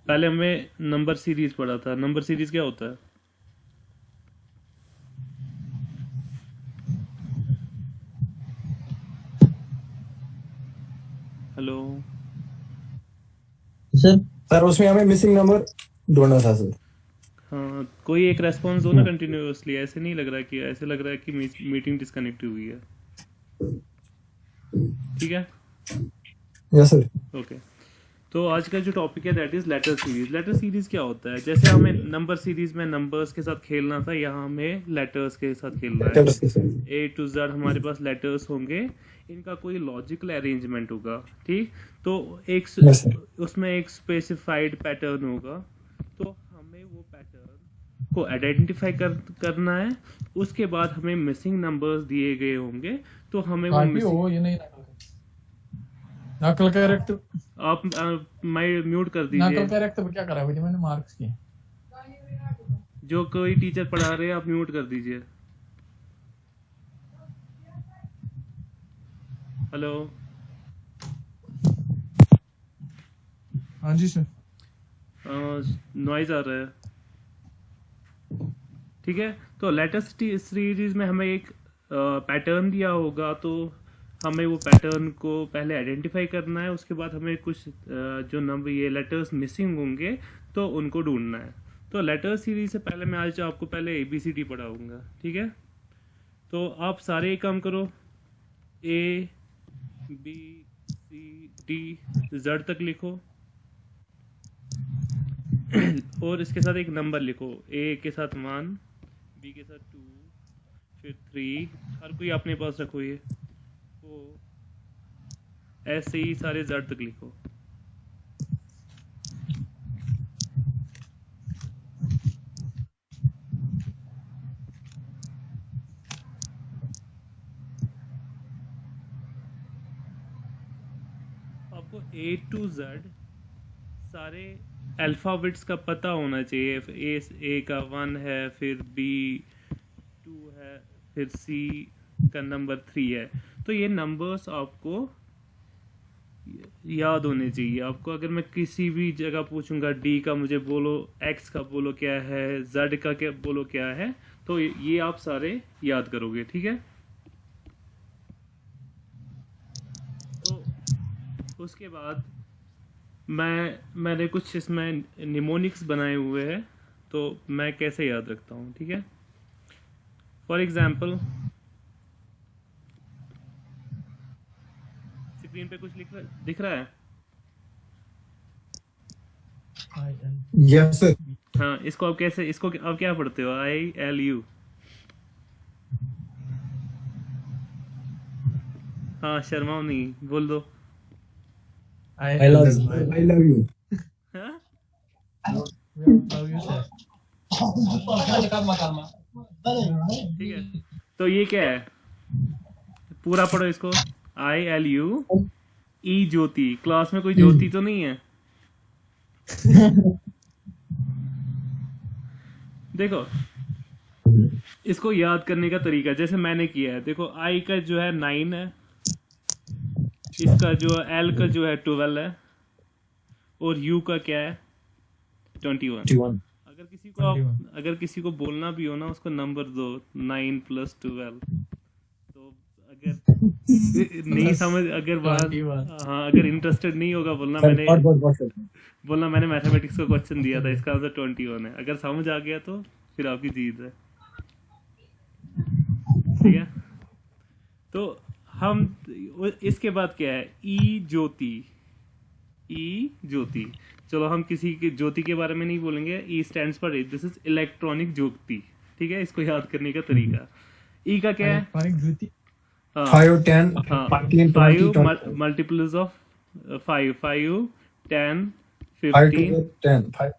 पहले हमें number series पढ़ा था। नंबर सीरीज क्या होता है? हेलो सर उसमें हमें मिसिंग नंबर ढूंढना था सर। हाँ, कोई एक रेस्पॉन्स दो ना कंटिन्यूअसली। ऐसे नहीं लग रहा कि, ऐसे लग रहा है कि मीटिंग डिस्कनेक्ट हुई है। ठीक है, यस सर। ओके। तो आज का जो टॉपिक है that is letter series. Letter series क्या होता है? जैसे हमें नंबर सीरीज में नंबर्स के साथ खेलना था, यहाँ हमें लेटर्स के साथ खेलना है। लेटर्स के साथ। A to Z हमारे पास लेटर्स होंगे, इनका कोई लॉजिकल अरेंजमेंट होगा। ठीक, तो एक यस सर। उसमें एक स्पेसिफाइड पैटर्न होगा, तो हमें वो पैटर्न को आइडेंटिफाई करना है। उसके बाद हमें मिसिंग नंबर्स दिए गए होंगे, तो हमें वो मिसिंग। ये नहीं नकल कैरेक्टर। आप मैं म्यूट कर नकल दीजिए। कैरेक्टर पे क्या करा है मैंने मार्क्स किए। जो कोई टीचर पढ़ा रहे हैं आप म्यूट कर दीजिए। हेलो, हाँ जी सर। नॉइज आ रहा है। ठीक है, तो लेटेस्ट सीरीज में हमें एक पैटर्न दिया होगा, तो हमें वो पैटर्न को पहले आइडेंटिफाई करना है। उसके बाद हमें कुछ जो नंबर ये लेटर्स मिसिंग होंगे तो उनको ढूंढना है। तो लेटर सीरीज से पहले मैं आज आपको पहले ABCD पढ़ाऊंगा। ठीक है, तो आप सारे एक काम करो, ABCD Z तक लिखो और इसके साथ एक नंबर लिखो। A के साथ 1, B के साथ 2, फिर 3, हर कोई अपने पास रखो। ये 4, ऐसे ही सारे Z तक लिखो। आपको A to Z सारे अल्फ़ाबेट्स का पता होना चाहिए। A का 1 है, फिर B 2 है, फिर C का नंबर 3 है। तो ये नंबर्स आपको याद होने चाहिए। आपको अगर मैं किसी भी जगह पूछूंगा D का मुझे बोलो, X का बोलो क्या है, Z का क्या बोलो क्या है, तो ये आप सारे याद करोगे। ठीक है, तो उसके बाद मैंने कुछ इसमें निमोनिक्स बनाए हुए हैं, तो मैं कैसे याद रखता हूँ। ठीक है, फॉर एग्जाम्पल स्क्रीन पे कुछ दिख रहा है? Yes sir. हाँ, इसको आप कैसे, इसको आप क्या पढ़ते हो? ILU। हाँ, शर्माओ नहीं, बोल दो। I love you. हाँ? ठीक है, तो ये क्या है? पूरा पढ़ो इसको। ILU E ज्योति। क्लास में कोई ज्योति तो नहीं है? देखो, इसको याद करने का तरीका जैसे मैंने किया है। देखो, I का जो है 9 है, इसका जो L का जो है 12 है, और U का क्या है 21। अगर किसी को बोलना भी हो ना, उसको नंबर दो 9 + 12। तो अगर नहीं समझ, अगर बात, हाँ, अगर इंटरेस्टेड नहीं होगा बोलना मैंने मैथमेटिक्स का क्वेश्चन दिया था, इसका आंसर 21 है। अगर समझ आ गया तो फिर आपकी जीत है। ठीक है, तो हम इसके बाद क्या है? ई ज्योति। चलो हम किसी की ज्योति के बारे में नहीं बोलेंगे। E stands for this is electronic Jyoti. ठीक है, इसको याद करने का तरीका। E का क्या है? 5 10 15 20 5 मल्टीपल्स ऑफ 5 10 5 to 15 10 5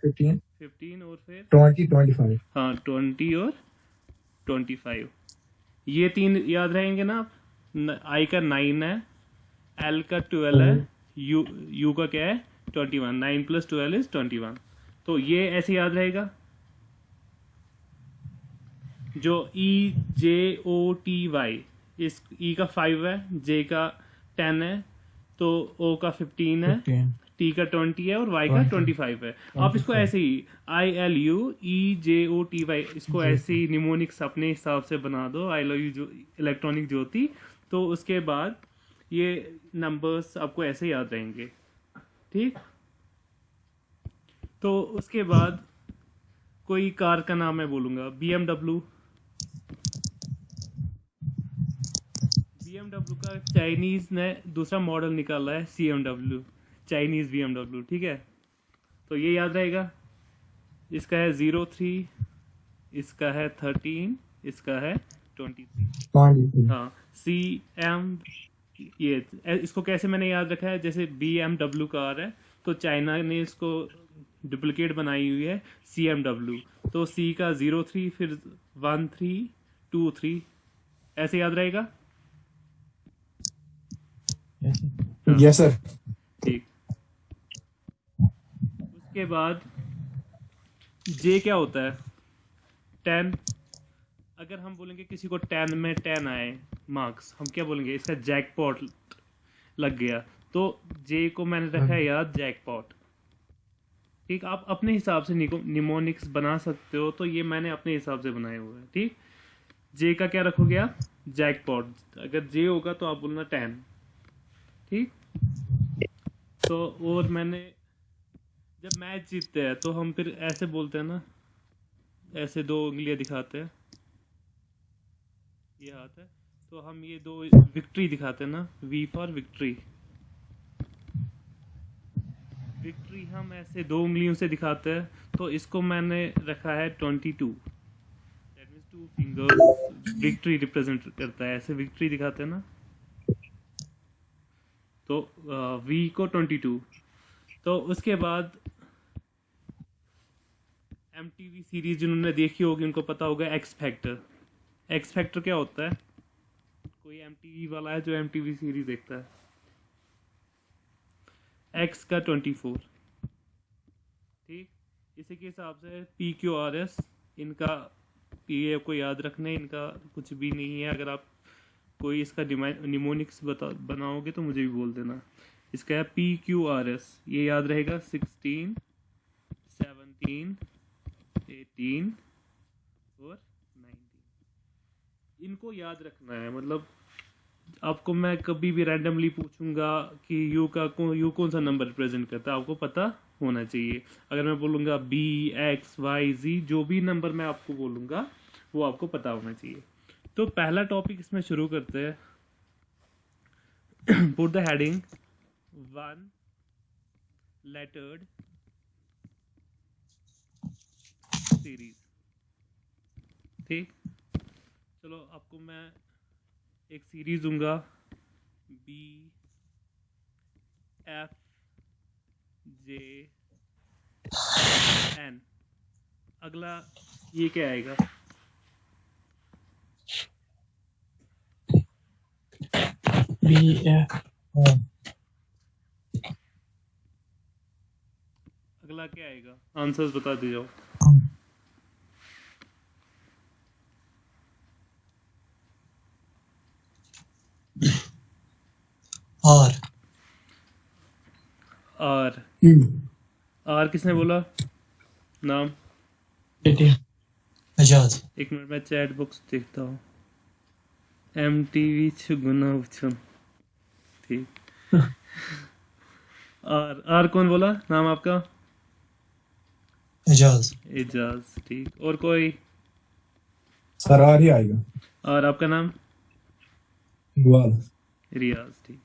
15 15 और फिर 20 25। हाँ, 20 और 25। ये 3 याद रहेंगे ना आप? I का 9 है, L का 12 है, U का क्या है 21। 9 + 12 is 21। तो ये ऐसे याद रहेगा। जो EJOTY, इस E का 5 है, J का 10 है, तो O का 15 है, टी का 20 है और वाई का 25 है। आप इसको ऐसे ही ILUEJOTY इसको ऐसे ही निमोनिक्स अपने हिसाब से बना दो, आई लव यू जो इलेक्ट्रॉनिक ज्योति। तो उसके बाद ये नंबर्स आपको ऐसे याद रहेंगे, ठीक। तो उसके बाद कोई कार का नाम मैं बोलूँगा BMW। BMW का चाइनीज़ ने दूसरा मॉडल निकाला है CMW, चाइनीज़ BMW, ठीक है। तो ये याद रहेगा, इसका है 03, इसका है 13, इसका है 23। हाँ CM, ये इसको कैसे मैंने याद रखा है, जैसे BMW कार है तो चाइना ने इसको डुप्लीकेट बनाई हुई है CMW, तो C का 03 फिर 1323 ऐसे याद रहेगा। Yes sir. ठीक। उसके बाद J क्या होता है, 10। अगर हम बोलेंगे किसी को 10 में 10 आए मार्क्स, हम क्या बोलेंगे, इसका जैकपॉट लग गया। तो J को मैंने रखा है याद, जैकपॉट, ठीक। आप अपने हिसाब से निमोनिक्स बना सकते हो, तो ये मैंने अपने हिसाब से बनाए हुए हैं, ठीक। J का क्या रखोगे आप, जैकपॉट। अगर J होगा तो आप बोलना 10, ठीक। तो और मैंने जब मैच जीतते हैं तो हम फिर ऐसे बोलते हैं ना, ऐसे 2 उंगलियां दिखाते हैं, ये हाथ है, तो हम ये 2 विक्ट्री दिखाते हैं ना, V फॉर विक्ट्री। विक्ट्री हम ऐसे 2 उंगलियों से दिखाते हैं, तो इसको मैंने रखा है 22। That means 2 fingers victory represent करता है, ऐसे विक्ट्री दिखाते हैं ना, तो V को 22। तो उसके बाद MTV सीरीज जिन्होंने देखी होगी उनको पता होगा एक्स फैक्टर। एक्स फैक्टर क्या होता है, कोई MTV वाला है जो MTV सीरीज देखता है, X का 24, ठीक। इसी के हिसाब से PQRS, इनका ये को याद रखने, इनका कुछ भी नहीं है। अगर आप कोई इसका निमोनिक्स बनाओगे तो मुझे भी बोल देना। इसका है PQRS, ये याद रहेगा 16, 17, 18 और 19। इनको याद रखना है, मतलब आपको मैं कभी भी रैंडमली पूछूंगा कि यू कौन सा नंबर रिप्रेजेंट करता है, आपको पता होना चाहिए। अगर मैं बोलूँगा B, X, Y, Z, जो भी नंबर मैं आपको बोलूँगा वो आपको पता होना चाहिए। तो पहला टॉपिक इसमें शुरू करते हैं। Put the heading 1 lettered series, ठीक। चलो आपको मैं एक सीरीज दूंगा B F J N। अगला ये क्या आएगा, अगला क्या आएगा, आंसर्स बता दीजिए। आर किसने बोला नाम, एजाज। एक मिनट में चैट बॉक्स देखता हूँ। MTV छुगुना उछुन, ठीक। आर कौन बोला नाम आपका, एजाज। एजाज, ठीक। और कोई, सर आर ही आएगा। और आपका नाम, इकबाल। रियाज, ठीक।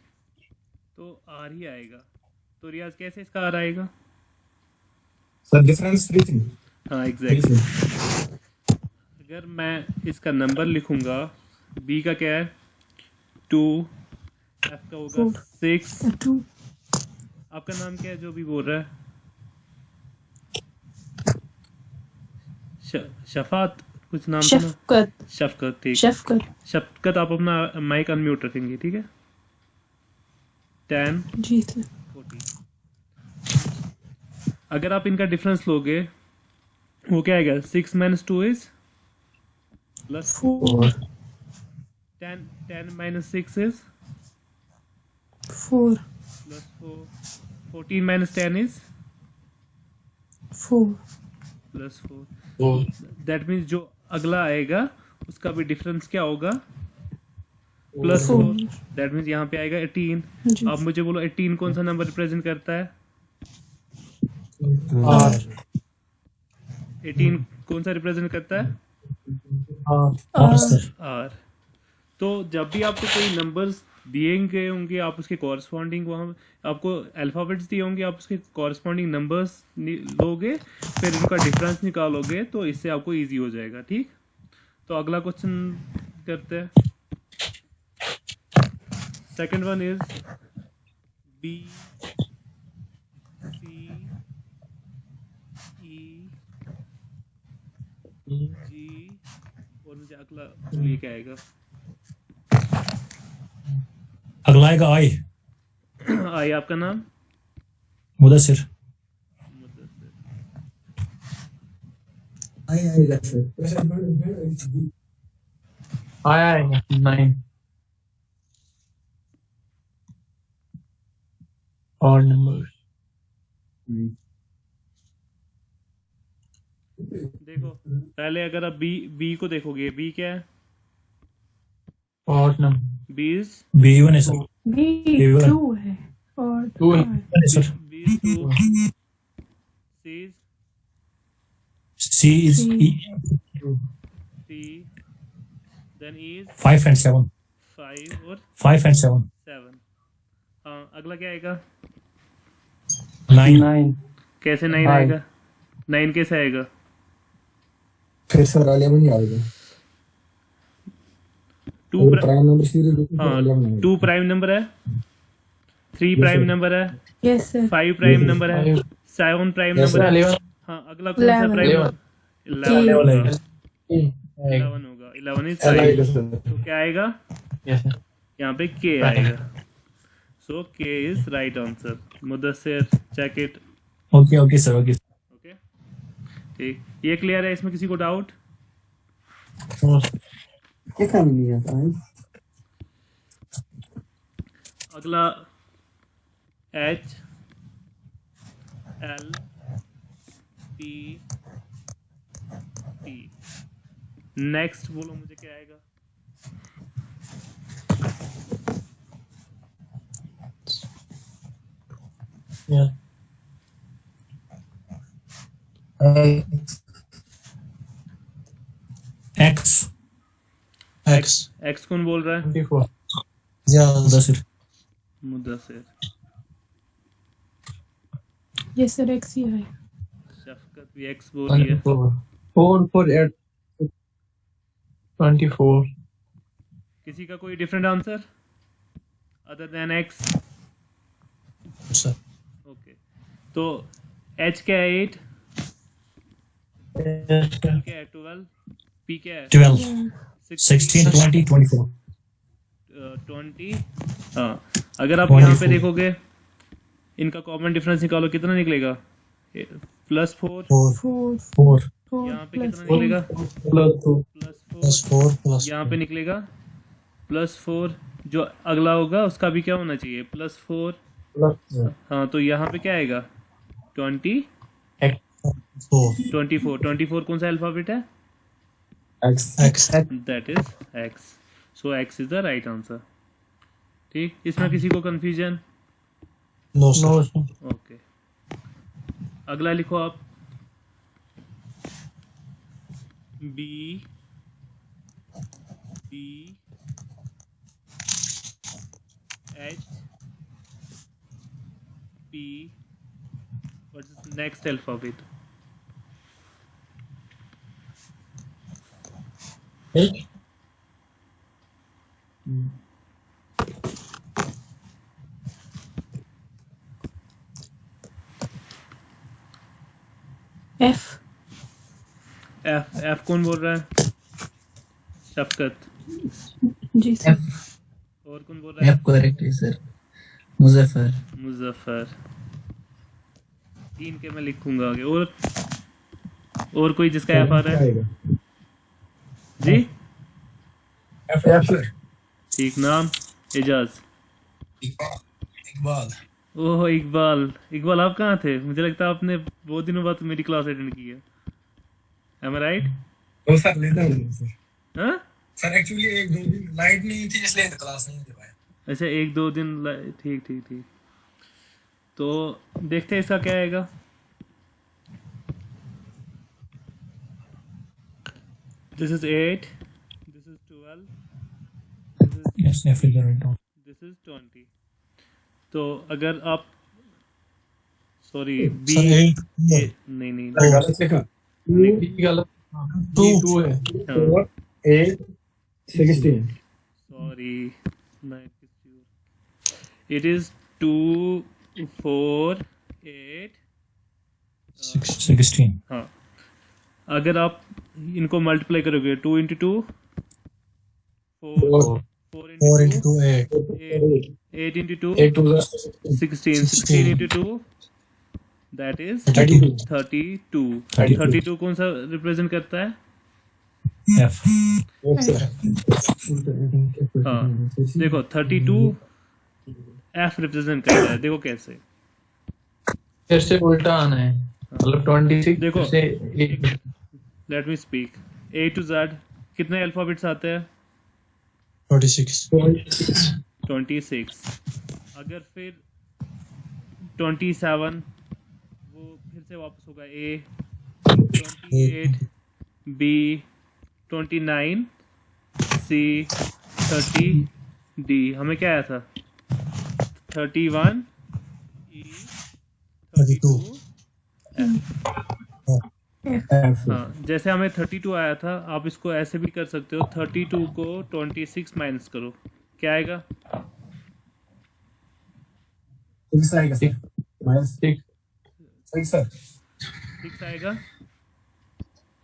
तो आर ही आएगा। तो रियाज कैसे इसका आर आएगा, सर डिफरेंस 3 थी। हाँ एग्जैक्टली। अगर मैं इसका नंबर लिखूंगा, B का क्या है 2, F का होगा 6, आपका नाम क्या है जो भी बोल रहा है, शफात कुछ नाम था ना, शफकत, ठीक। शफकत आप अपना माइक अनम्यूट रखेंगे, ठीक है। 10 जी सर। 14। अगर आप इनका डिफरेंस लोगे वो क्या आएगा, 6 minus 2 is plus 4। 10 minus 6 is 4 plus 4, 14 minus 10 is 4. +4. Four that means जो अगला आएगा उसका भी डिफरेंस क्या होगा +4. 4. दैट मीन्स यहाँ पे आएगा 18. जी अब मुझे बोलो 18 कौन सा नंबर रिप्रेजेंट करता है? आर 18 कौन सा रिप्रेजेंट करता है? R. R. तो जब भी आपको कोई नंबर्स दिए गए होंगे आप उसके कॉरस्पॉन्डिंग वहाँ आपको अल्फ़ाबेट्स दिए होंगे आप उसके कॉरस्पॉन्डिंग नंबर्स लोगे फिर उनका डिफरेंस निकालोगे तो इससे आपको इजी हो जाएगा. ठीक, तो अगला क्वेश्चन करते हैं. Second one is B C E G और मुझे अगला बोलिए क्या आएगा? अगला आएगा आई. आई आपका नाम? मुदस्सिर. मुदस्सिर. आएगा सर. आया है 9 और नंबर देखो पहले अगर आप बी को देखोगे, बी क्या है? और नंबर बी इज B1 है सर. B B1. 2 है और Two है. B1 है sir. B is 2. C is C is E. 3. Then E is 5 and 7. 5 और 5 and 7. 7. हाँ, अगला क्या आएगा? 9. कैसे 9 Nine. आएगा? 9 कैसे आएगा? फिर सर 11 ही आएगा. 2 प्राइम नंबर सीरीज हाँ 2 प्राइम नंबर है, 3 प्राइम नंबर है, यस सर 5 प्राइम नंबर है, 7 प्राइम Yes, नंबर है. 11 हाँ, अगला कौन सा 11. प्राइम? 11 लेवल आएगा. 11 होगा. 11 इज आएगा 5. सर. तो क्या आएगा? यस यहाँ पे के आएगा. So K is right answer. Mudassir check it. Okay sir. Okay. Okay, ठीक, ये क्लियर है? इसमें किसी को डाउट? क्या काम नहीं है सर. अगला H L P T. Next बोलो मुझे क्या आएगा? X. एक्स कौन बोल रहा है? 24 Mudassir. Mudassir. Yes sir X ही है. शफकत भी एक्स बोली है. 4 for 8 24 किसी का कोई different answer other than x? Sir okay, तो H क्या है? 8. L क्या है? 12. P क्या है? 12. 16, 20, 24. 20. हाँ, अगर आप यहाँ पे 24. देखोगे इनका कॉमन डिफरेंस निकालो कितना निकलेगा? +4. 4 4. 4 यहाँ पे प्लस कितना निकलेगा? +4 +4. यहाँ पे निकलेगा +4. जो अगला होगा उसका भी क्या होना चाहिए? +4. हाँ, तो यहाँ पे क्या आएगा? 20 24. 24 कौन सा अल्फाबेट है? X. That is x. So x is the right answer. ठीक, इसमें किसी को कंफ्यूजन? नो ओके, अगला लिखो आप. B H P. What is next alphabet? F. F कौन बोल रहा है? शफकत. जी सर. और कौन बोल रहा है? F correct है सर. मुजफ्फर. मुजफ्फर. 3 के मैं लिखूंगा आगे. और कोई जिसका F आ रहा है? जी F सर. ठीक, नाम? एजाज. इकबाल. ओह इकबाल आप कहाँ थे? मुझे लगता है आपने बहुत दिनों बाद मेरी क्लास अटेंड की है। Am I right? तो सर लेता हूँ सर। हाँ? सर एक्चुअली एक दो दिन लाइट नहीं थी इसलिए क्लास नहीं दे पाया। अच्छा 1-2 दिन ठीक। तो देखते हैं इसका क्या आएगा। This is 8, this is 12, Yes, I figure it out. this is 20. तो अगर आप सॉरी बी सर 8 नहीं सर गलत लिखा। बी गलत 2 है। 4 8 16 सॉरी इट इज 2 4 8 16. हाँ अगर आप इनको मल्टीप्लाई करोगे 2 into 2 4 4 into 2 8 8 into 2 8 to the 16 into 2 that is 32 32 32 32 कौन सा रिप्रेजेंट करता है? F. हाँ देखो 32 F रिप्रेजेंट करता है। देखो कैसे, फिर से उल्टा आना है, मतलब 26 देखो, से 8 let me speak. A to Z कितने अल्फाबेट्स आते हैं? 26 26। अगर फिर 27 वो फिर से वापस होगा A, 28 B, 29 C, 30 D। हमें क्या आया था? 31 E, 32 F हाँ जैसे हमें 32 आया था, आप इसको ऐसे भी कर सकते हो। 32 को 26 माइनस करो, क्या आएगा? 6 आएगा सर माइनस 6 सही सर 6 आएगा।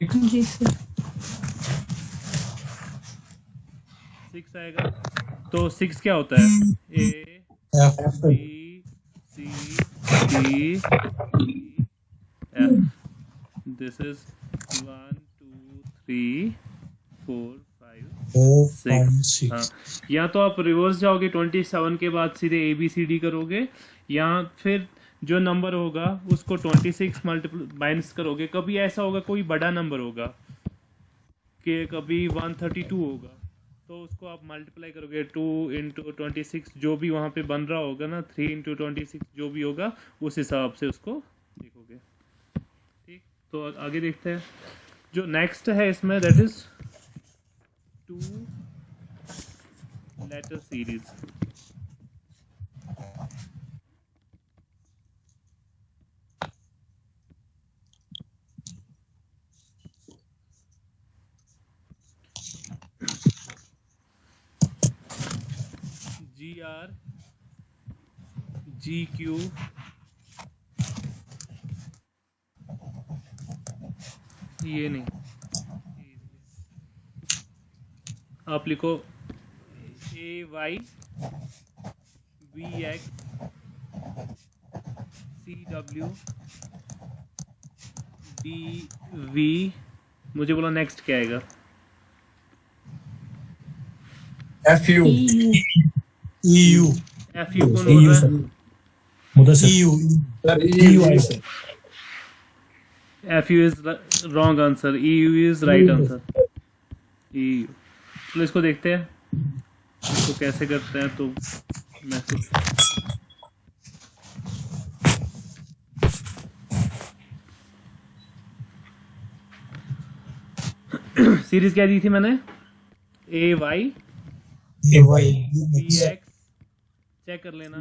जी सर। 6 आएगा। तो 6 क्या होता है? A F B C D E F। This is 1 2 3 4 5 6। हाँ या तो आप रिवर्स जाओगे 27 के बाद सीधे ABCD करोगे, या फिर जो नंबर होगा उसको 26 माइनस करोगे। कभी ऐसा होगा कोई बड़ा नंबर होगा कि कभी 132 होगा, तो उसको आप मल्टीप्लाई करोगे 2 into 26, जो भी वहाँ पे बन रहा होगा ना, 3 into 26 जो भी होगा उस हिसाब से उसको देखोगे। ठीक, तो आगे देखते हैं जो नेक्स्ट है इसमें, that is 2 letter series. GR GQ ये नहीं, आप लिखो AY VX CW DV। मुझे बोला नेक्स्ट क्या आएगा? FU EU FU कौन बोल रहा है? मुदस्सिर. EU सर EU आएगा. Sir FU is wrong answer, EU is right answer। EU। चलो इसको देखते हैं इसको कैसे करते हैं। तो मैं सीरीज क्या दी थी मैंने? AY VX चेक कर लेना,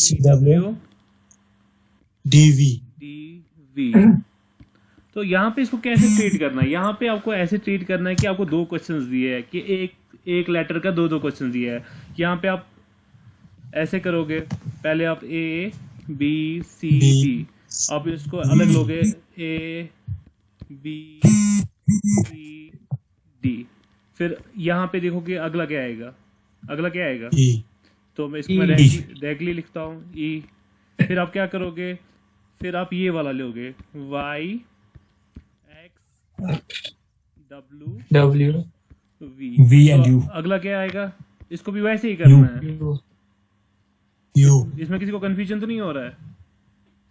CW DV DV। तो यहाँ पे इसको कैसे ट्रीट करना है? यहाँ पे आपको ऐसे ट्रीट करना है कि आपको 2 क्वेश्चंस दिए हैं कि एक लेटर का 2 क्वेश्चन दिया है। यहाँ पे आप ऐसे करोगे, पहले आप A B C D, आप इसको अलग लोगे A B C D। फिर यहाँ पे देखोगे अगला क्या आएगा? अगला क्या आएगा? E तो मैं इसको डायरेक्टली लिखता हूँ E। फिर आप क्या करोगे? फिर आप ये वाला लोगे Y X W W V and तो U। अगला क्या आएगा? इसको भी वैसे ही करना है। U. इसमें किसी को कंफ्यूजन तो नहीं हो रहा है?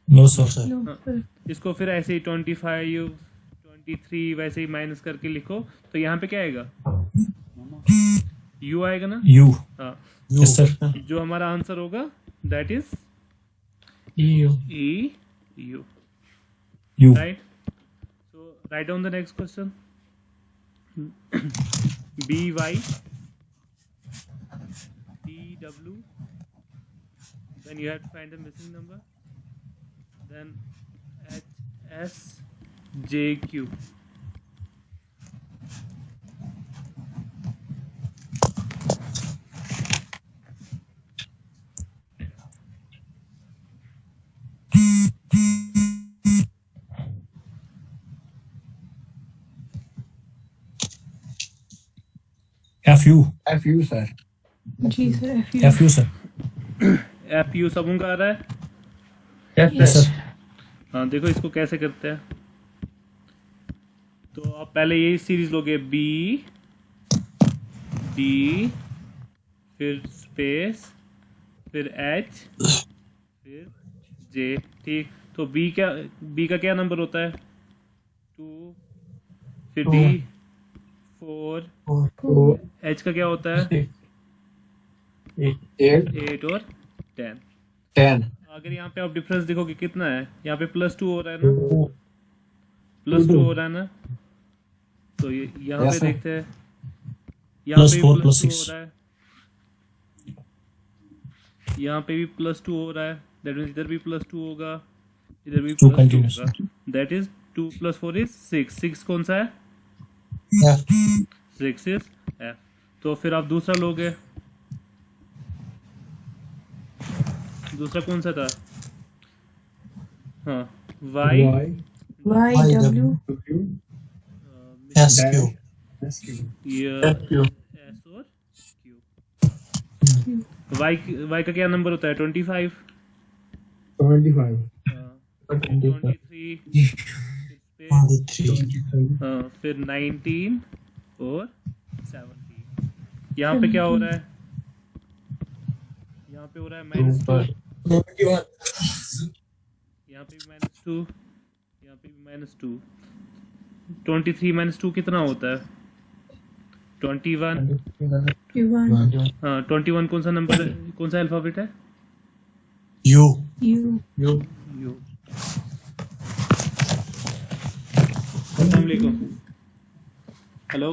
No, sir. No, sir. इसको फिर ऐसे ही 25 23 वैसे ही माइनस करके लिखो, तो यहाँ पे क्या आएगा? यू आएगा ना? U. हाँ, Yes, sir. जो हमारा आंसर होगा that is EU. E U, U. Right? So write down the next question. B Y T W, then you have to find the missing number, then H S J Q. FU. FU sir. जी sir FU. FU, sir. F U सबों का आ रहा है? Yes, sir. हाँ, देखो इसको कैसे करते हैं. तो आप पहले यही सीरीज लोगे, बी डी फिर स्पेस फिर एच फिर जे, ठीक? तो बी का क्या नंबर होता है? 2, फिर डी 4, एच का क्या होता है? 8, 8 और 10. 10. अगर यहाँ पे आप डिफरेंस देखोगे कितना है, यहाँ पे +2 हो रहा है ना, +2 हो रहा है ना, तो ये यहाँ Yes, पे sir. देखते हैं, यहाँ पे +4 भी +6. +2 हो रहा है, यहाँ पे भी +2 हो रहा है, दैट मीन्स इधर भी +2 होगा, इधर भी Two +2 continuous. होगा, दैट इज 2 + 4 is 6. 6 कौन सा है? F. 6 is F. तो फिर आप दूसरा लोगे, दूसरा कौन सा था? हाँ, Y YW. SQ. ये FQ. S और Q. Y का क्या नंबर होता है? 25, 25. 23, 23. हाँ, फिर 19 और 17. यहाँ पे क्या हो रहा है? यहाँ पे हो रहा है -2, 21. यहाँ पे भी -2, यहाँ पे भी -2. 23 - 2 कितना होता है? 21. Q1. हाँ, 21 कौन सा नंबर है? कौन सा अल्फाबेट है? U. U. U. यू. अस्सलाम वालेकुम. हेलो,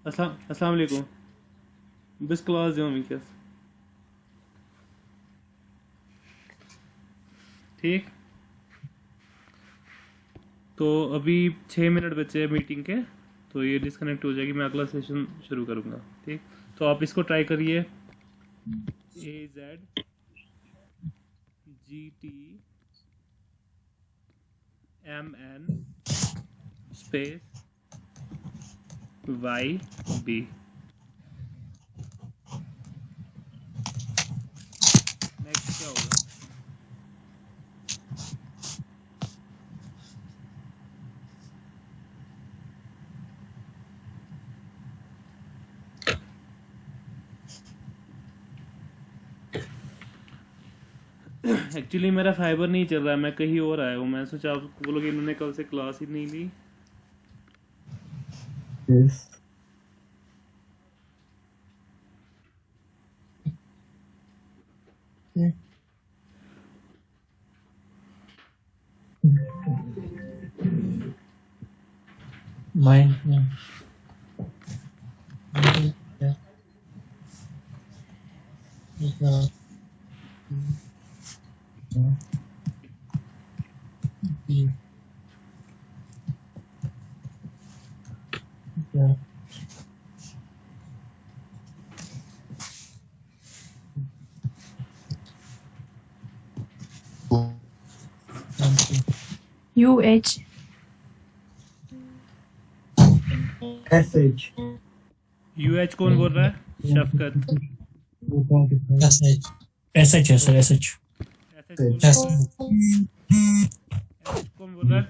अस्सलाम वालेकुम. Biz क्लास जो हम क्या, ठीक? तो अभी 6 मिनट बचे हैं मीटिंग के, तो ये डिस्कनेक्ट हो जाएगी, मैं अगला सेशन शुरू करूँगा, ठीक? तो आप इसको ट्राई करिए. AZ GT MN space YB. Next क्या होगा? एक्चुअली मेरा फाइबर नहीं चल रहा है, मैं कहीं और आया हूँ. मैं सोचा आपको बोलोगे इन्होंने कल से क्लास ही नहीं ली. Yes. Mine. Yeah. UH. SH. UH कौन बोल रहा है? शफकत. SH. SH है सर, SH. SH कौन बोल रहा है?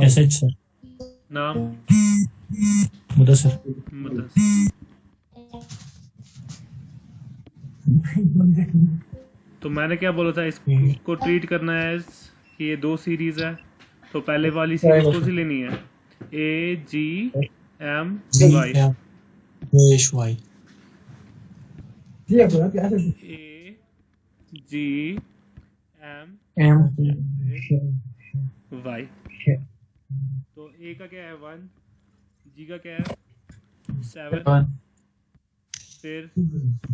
SH sir. नाम? मुदस्सिर. मुदस्सिर. तो मैंने क्या बोला था, इसको ट्रीट करना है कि ये दो सीरीज है, तो पहले वाली सीरीज कौन सी लेनी है, AGMY, Y. जी आपको क्या है AGMY। तो A का क्या है 1, G का क्या है 7, फिर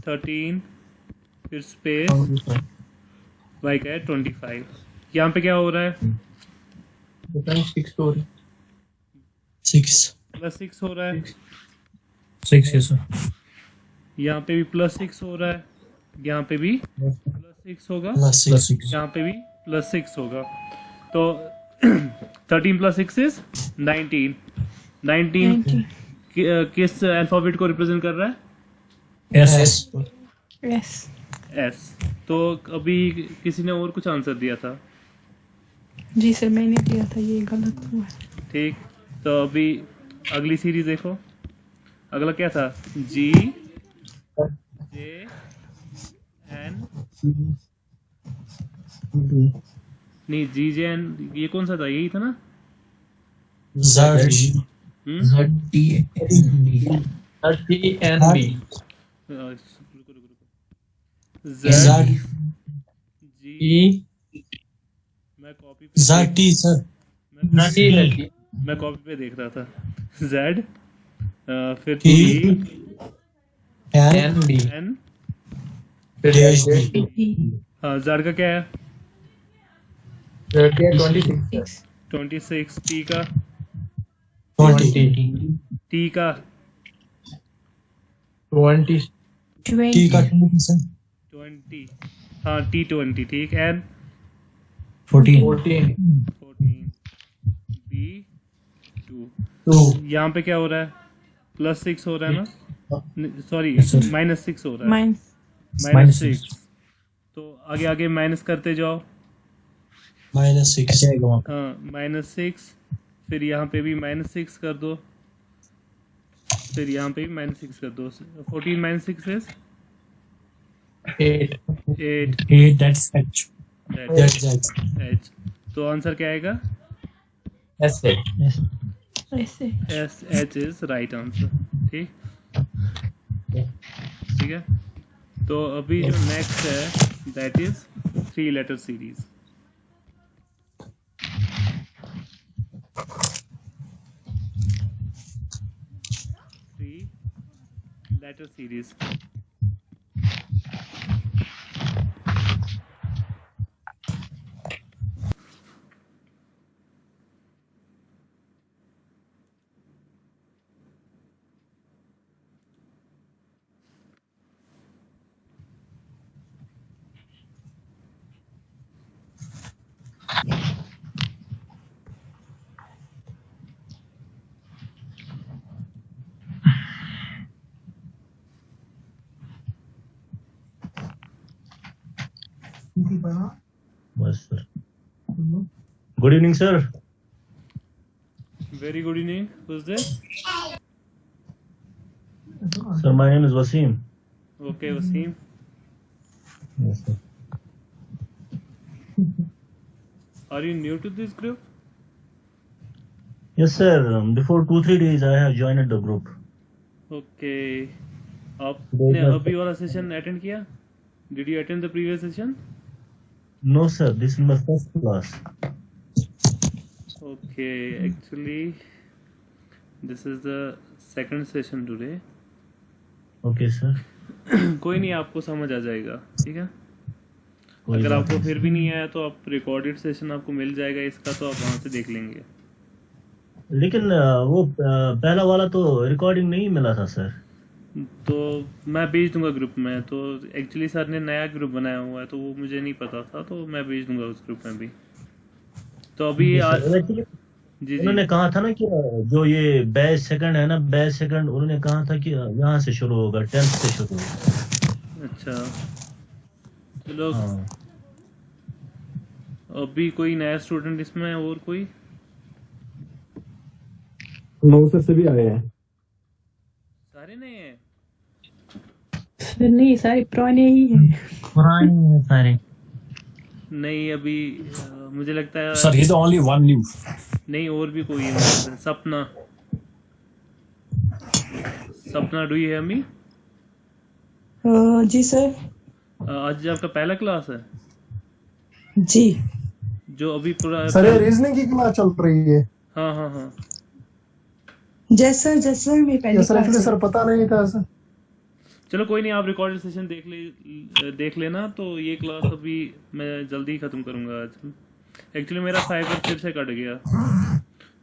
13, फिर स्पेस Y का है 25। यहाँ पे क्या हो रहा है, 6. +6 हो रहा है, 6, yes, sir. यहाँ पे भी +6 हो रहा है, यहाँ पे भी +6 होगा, Plus 6. यहाँ पे भी +6 होगा। तो 13 + 6 is 19। 19 किस अल्फाबेट को रिप्रेजेंट कर रहा है, Yes. Yes. S। तो अभी किसी ने और कुछ आंसर दिया था, जी सर मैंने दिया था, ये गलत हुआ। ठीक। तो अभी अगली सीरीज देखो, अगला क्या था, G J N, नहीं G J N, ये कौन सा था, यही था ना। Z. हम्म, TNB। रुको। Z Z. G, E मैं कॉपी पे ZT, sir. मैं कॉपी पे देख रहा था। Z, फिर T, T N, NB N, फिर DHB. हाँ Z का क्या है 26 26, T का 20. T का 20 T 20. का 20, sir. 20, हाँ T20, ठीक। N 14. 14 14, B 2। 2. यहाँ पे क्या हो रहा है, +6 हो रहा है ना, सॉरी Yes, sir. -6 हो रहा है, Mine. -6। तो आगे आगे माइनस करते जाओ, -6. हाँ -6, फिर यहाँ पे भी -6 कर दो, फिर यहाँ पे भी -6 कर दो। 14 - 6 is 8 8, 8, that's H. that's That's H. H। तो आंसर क्या आएगा, ऐसे ऐसे। SH is right आंसर, ठीक। ठीक है, तो अभी जो नेक्स्ट है that is 3 letter series. 3 letter series. Yes, sir. Good evening, sir. Very good evening, who's this? Sir, my name is Wasim. Okay, Wasim. Yes, sir. Are you new to this group? Yes, sir. Before 2-3 days, I have joined the group. Okay, आपने अभी वाला session attend किया? Did you attend the previous session? No, sir. This is my first class. Okay, actually, this is the second session today. Okay, sir. कोई नहीं, आपको समझ आ जाएगा, ठीक है। कोई अगर बात आपको नहीं, फिर भी नहीं आया तो आप रिकॉर्डेड सेशन आपको मिल जाएगा इसका, तो आप वहाँ से देख लेंगे। लेकिन वो पहला वाला तो रिकॉर्डिंग नहीं मिला था, सर। तो मैं भेज दूंगा ग्रुप में। तो एक्चुअली सर ने नया ग्रुप बनाया हुआ है, तो वो मुझे नहीं पता था, तो मैं भेज दूंगा उस ग्रुप में भी। तो अभी Actually, जी उन्होंने कहा था ना कि जो ये बैच सेकंड है ना, बैच सेकंड उन्होंने कहा था कि यहाँ से शुरू होगा, 10th से शुरू होगा। अच्छा, चलो। हाँ। अभी कोई नया स्टूडेंट इसमें और कोई? नौ सर से भी आए हैं। सारे नए हैं? सर नहीं, सारे पुराने ही हैं। पुराने हैं सारे। नहीं अभी मुझे लगता है Sir, he's the only one new. नहीं और भी कोई है। Sapna, Sapna do you hear me? जी सर। आज आपका पहला क्लास है जी जो अभी पूरा सर ये रीजनिंग की क्लास चल रही है। हाँ हाँ हाँ जैसर मैं ये पहले सर एक्चुअली सर पता नहीं था सर। चलो कोई नहीं, आप रिकॉर्डेड सेशन देख लेना। तो ये क्लास अभी मैं जल्दी ख़त्म करूँगा आज। एक्चुअली मेरा फाइबर फिर से कट गया,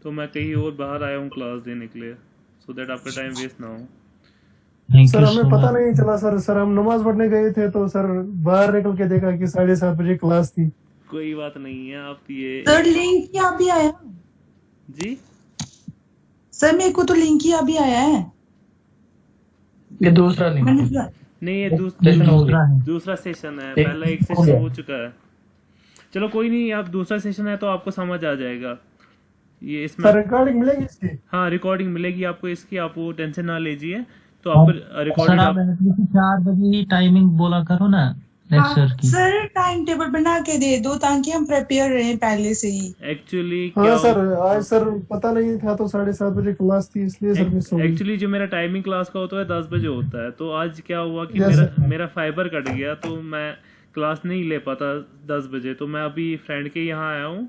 तो मैं कहीं और बाहर आया हूँ क्लास देने के लिए, सो दैट आपका टाइम वेस्ट ना हो। सर हमें पता नहीं चला सर। सर हम नमाज पढ़ने गए थे तो सर बाहर निकल के देखा कि 7:30 बजे क्लास थी। कोई बात नहीं है, आप ये सर लिंक ही अभी आया। जी सर मेरे को तो लिंक ही अभी आया है। ये दूसरा लिंक है। मैंने नहीं, ये सेशन हो गया। दूसरा सेशन है। पहला एक सेशन हो चुका है। चलो कोई नहीं, आप दूसरा सेशन है तो आपको समझ आ जाएगा ये इसमें। सर रिकॉर्डिंग मिलेगी इसकी? हाँ रिकॉर्डिंग मिलेगी आपको इसकी, आप वो टेंशन ना लीजिए। तो आप रिकॉर्डिंग सर आप 4 बजे ही टाइमिंग बोला करो ना लेक्चर की। सर टाइम टेबल बना के दे दो ताकि हम प्रिपेयर रहें पहले से ही। एक्चुअली हाँ सर आज सर पता नहीं था तो 7:30 बजे क्लास थी इसलिए सर मिस हो गई। एक्चुअली जो मेरा टाइमिंग क्लास का होता है 10 बजे होता है। तो आज क्या हुआ कि Yes, मेरा फाइबर कट गया, तो मैं क्लास नहीं ले पाता 10 बजे। तो मैं अभी फ्रेंड के यहाँ आया हूँ,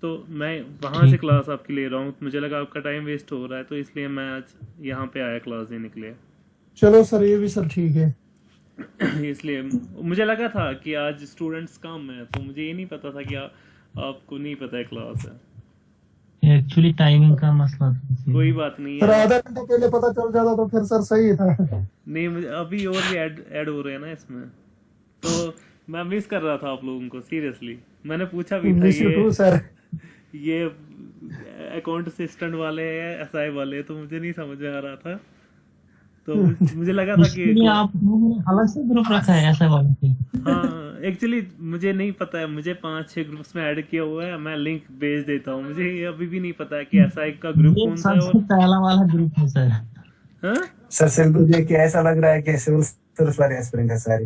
तो मैं वहाँ से क्लास आपकी ले रहा हूँ। मुझे लगा आपका टाइम वेस्ट हो रहा है, तो इसलिए मैं आज यहाँ पे आया क्लास देने के लिए। चलो सर ये भी सर ठीक है। इसलिए मुझे लगा था कि आज स्टूडेंट्स कम है, तो मुझे ये नहीं पता था कि आपको नहीं पता है क्लास है। एक्चुअली टाइमिंग का मसला था। कोई बात नहीं सर है। आधा घंटा पहले पता चल जाता तो फिर सर सही था। नहीं मुझे अभी और भी ऐड हो रहे हैं ना इसमें, तो मैं मिस कर रहा था आप लोगों को सीरियसली। मैंने पूछा भी था मिस यू टू सर। ये अकाउंट असिस्टेंट वाले हैं एसआई वाले, तो मुझे नहीं समझ में आ रहा था। तो मुझे लगा था कि आप अलग से ग्रुप रखा है ऐसा वाले से। हाँ एक्चुअली मुझे नहीं पता है, मुझे 5-6 ग्रुप्स में ऐड किया हुआ है। मैं लिंक भेज देता हूँ। मुझे ये अभी भी नहीं पता है कि एसआई का ग्रुप कौन सा है। सबसे पहला वाला ग्रुप है सर। हाँ सर सिंपल जी क्या ऐसा लग रहा है कि सिविल सर्विस वाले एस्पिरेंट है सारी।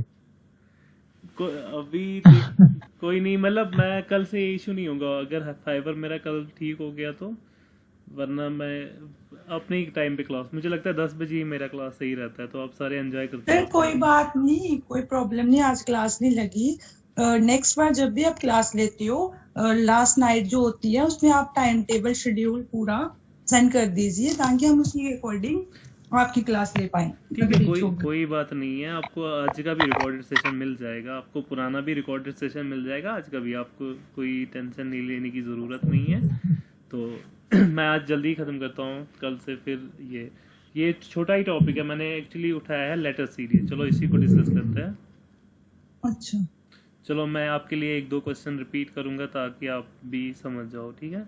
अभी कोई नहीं, मतलब मैं कल से इशू नहीं होगा अगर फाइबर मेरा कल ठीक हो गया तो, वरना मैं अपने ही टाइम पे क्लास, मुझे लगता है 10 बजे ही मेरा क्लास सही रहता है। तो आप सारे एंजॉय करते सर हैं। कोई बात नहीं, कोई प्रॉब्लम नहीं। आज क्लास नहीं लगी। नेक्स्ट बार जब भी आप क्लास लेते हो लास्ट नाइट जो होती है उसमें आप टाइम टेबल शेड्यूल पूरा सेंड कर दीजिए ताकि हम उसी अकॉर्डिंग आपकी क्लास ले पाए। ठीक है, कोई बात नहीं है। आपको आज का भी रिकॉर्डेड सेशन मिल जाएगा, आपको पुराना भी रिकॉर्डेड सेशन मिल जाएगा। आज का भी आपको कोई टेंशन नहीं लेने की ज़रूरत नहीं है। तो मैं आज जल्दी ख़त्म करता हूँ। कल से फिर ये छोटा ही टॉपिक है, मैंने एक्चुअली उठाया है लेटर सीरीज। चलो इसी को डिस्कस करते हैं। अच्छा चलो मैं आपके लिए 1-2 क्वेश्चन रिपीट करूँगा ताकि आप भी समझ जाओ, ठीक है?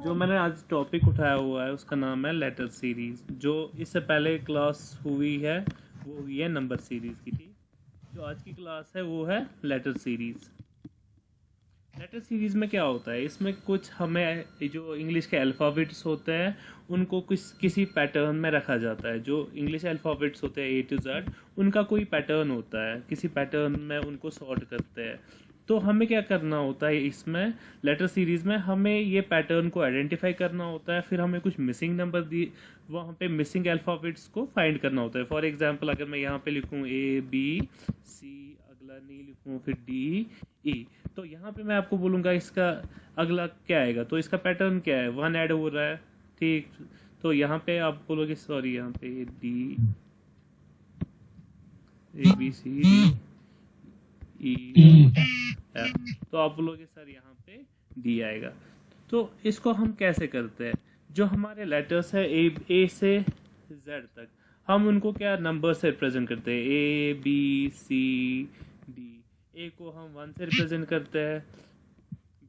जो मैंने आज टॉपिक उठाया हुआ है उसका नाम है लेटर सीरीज। जो इससे पहले क्लास हुई है वो हुई है नंबर सीरीज की थी। जो आज की क्लास है वो है लेटर सीरीज। लेटर सीरीज में क्या होता है, इसमें कुछ हमें जो इंग्लिश के अल्फ़ाबेट्स होते हैं उनको किसी पैटर्न में रखा जाता है। जो इंग्लिश अल्फ़ाबेट्स होते हैं A to Z, उनका कोई पैटर्न होता है, किसी पैटर्न में उनको सॉर्ट करते हैं। तो हमें क्या करना होता है इसमें लेटर सीरीज़ में, हमें ये पैटर्न को आइडेंटिफाई करना होता है। फिर हमें कुछ मिसिंग नंबर दी, वहाँ पे मिसिंग अल्फ़ाबेट्स को फाइंड करना होता है। फॉर एग्जांपल अगर मैं यहाँ पे लिखूँ ABC, अगला नहीं लिखूँ, फिर DE, तो यहाँ पे मैं आपको बोलूँगा इसका अगला क्या आएगा। तो इसका पैटर्न क्या है, 1 ऐड हो रहा है, ठीक। तो यहाँ पे आप बोलोगे सॉरी यहाँ पे ABCDEF, तो आप बोलोगे सर यहाँ पे D आएगा। तो इसको हम कैसे करते हैं, जो हमारे लेटर्स है A से Z तक, हम उनको क्या नंबर से रिप्रेजेंट करते हैं। ABCD, A को हम 1 से रिप्रेजेंट करते हैं,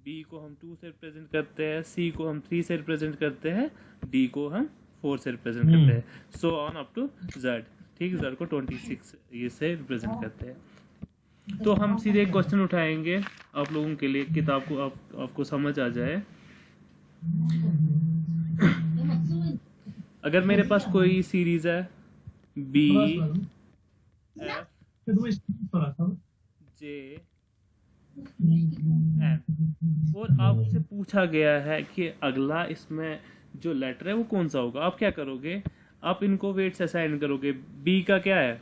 B को हम 2 से रिप्रेजेंट करते हैं, C को हम 3 से रिप्रेजेंट करते हैं, D को हम 4 से रिप्रेजेंट करते हैं, so on up to Z। ठीक, Z को 26 ये से रिप्रेजेंट करते हैं। तो हम सीधे एक क्वेश्चन उठाएंगे आप लोगों के लिए, किताब को आपको समझ आ जाए। अगर मेरे पास कोई सीरीज है बी एफ जे एन, और आपसे पूछा गया है कि अगला इसमें जो लेटर है वो कौन सा होगा, आप क्या करोगे? आप इनको वेट्स असाइन करोगे। बी का क्या है?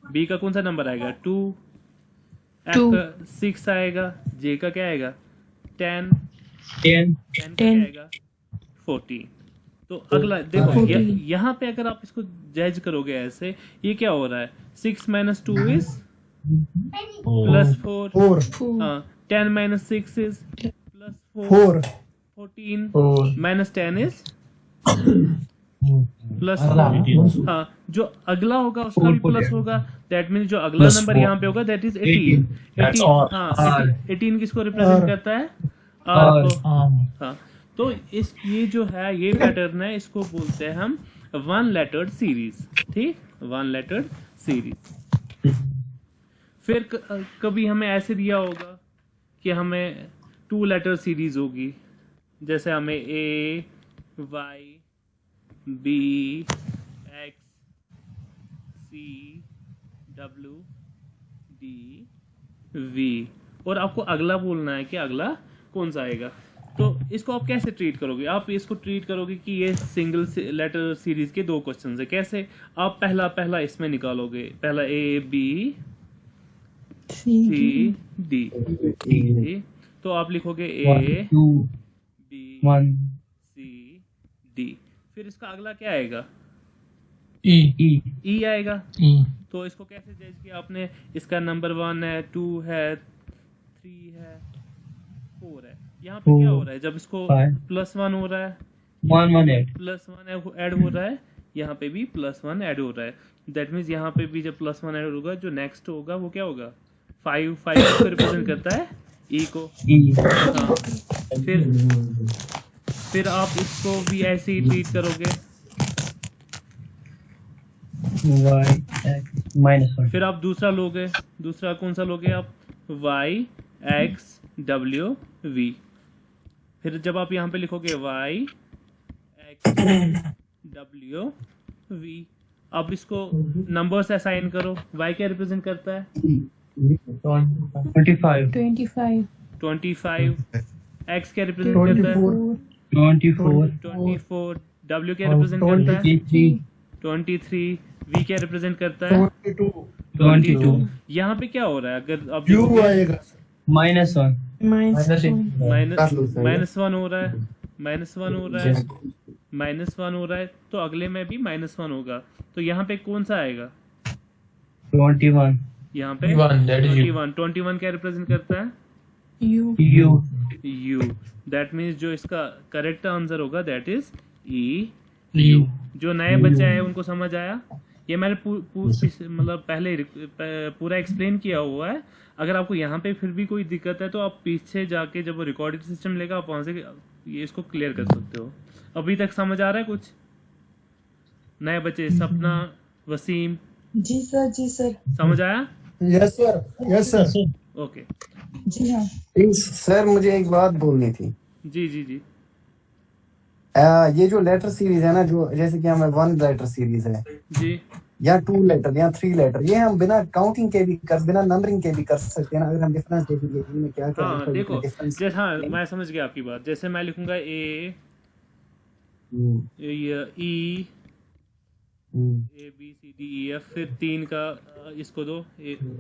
बी का कौन सा नंबर आएगा? 2। F Two. का 6 आएगा। जे का क्या आएगा? 10। 10 एन का क्या 10. आएगा? 14। तो अगला देखो 14. यहाँ पे अगर आप इसको जज करोगे ऐसे, ये क्या हो रहा है? 6 - 2 इज +4। 4 4. हाँ, 10 - 6 इज +4। 4 14 4 -10 इज +4। हाँ, जो अगला होगा उसका भी प्लस होगा। दैट मीन्स जो अगला Plus नंबर 4. यहाँ पे होगा दैट इज 18। That's 18 all. हाँ, 18 किसको रिप्रेजेंट करता है? आर को। हाँ, तो ये जो है ये पैटर्न है, इसको बोलते हैं हम 1 लेटर्ड सीरीज। ठीक, 1 लेटर्ड सीरीज। फिर कभी हमें ऐसे दिया होगा कि हमें 2 लेटर सीरीज होगी, जैसे हमें A Y B X C W D V, और आपको अगला बोलना है कि अगला कौन सा आएगा। तो इसको आप कैसे ट्रीट करोगे? आप इसको ट्रीट करोगे कि ये सिंगल लेटर सीरीज के 2 क्वेश्चन है। कैसे? आप पहला इसमें निकालोगे, पहला ए बी सी डी। तो आप लिखोगे ए 2 बी 1 सी डी। फिर इसका अगला क्या आएगा? E ई आएगा। E तो इसको कैसे जज किया आपने? इसका नंबर 1 है, 2 है, 3 है, 4 है। यहाँ पे क्या हो रहा है? जब इसको 5 +1 हो रहा है, 1 1 8 +1 ऐड हो रहा है, यहाँ पे भी +1 ऐड हो रहा है। दैट मीन्स यहाँ पे भी जब +1 ऐड होगा, जो नेक्स्ट होगा वो क्या होगा? 5 को रिप्रेजेंट करता है ई को। E हाँ, फिर आप इसको भी ऐसे ही ट्रीट करोगे। Y X -1 फिर आप दूसरा लोगे, दूसरा कौन सा लोगे आप? y x w v। फिर जब आप यहाँ पे लिखोगे y x w v, अब इसको नंबर्स असाइन करो। y क्या रिप्रेजेंट करता है? 25 25. 25। x क्या रिप्रेजेंट करता है? 24 24 24। w क्या रिप्रेजेंट करता है? 23 23। v क्या रिप्रेजेंट करता है? 22 यहाँ पे क्या हो रहा है? अगर आप क्यू देखोगे, आएगा -1 -1 हो रहा है, -1 हो रहा है, -1 हो रहा है, तो अगले में भी -1 होगा। तो यहाँ पे कौन सा आएगा? 21 यहाँ पे 21, that is you. 21 क्या रिप्रेजेंट करता है? U. U U। That means जो इसका करेक्ट आंसर होगा दैट इज ई। E जो नए बच्चे आए उनको समझ आया? ये मैंने मतलब पहले पूरा एक्सप्लेन किया हुआ है। अगर आपको यहाँ पे फिर भी कोई दिक्कत है तो आप पीछे जाके जब रिकॉर्डिंग सिस्टम लेगा आप वहाँ से ये इसको क्लियर कर सकते हो। अभी तक समझ आ रहा है कुछ? नए बच्चे सपना, वसीम, जी सर समझ आया? यस सर ओके, जी हाँ। सर मुझे एक बात बोलनी थी। जी जी जी। ये जो लेटर सीरीज है ना, जो जैसे कि हमें 1 लेटर सीरीज है जी या 2 लेटर या 3 लेटर, ये हम बिना काउंटिंग के भी बिना नंबरिंग के भी कर सकते हैं ना। अगर हम डिफरेंस देखेंगे इनमें क्या क्या हाँ देखो, डिफरेंस। जैसे हाँ मैं समझ गया आपकी बात। जैसे मैं लिखूंगा A E A B C D E F, फिर 3 का इसको दो,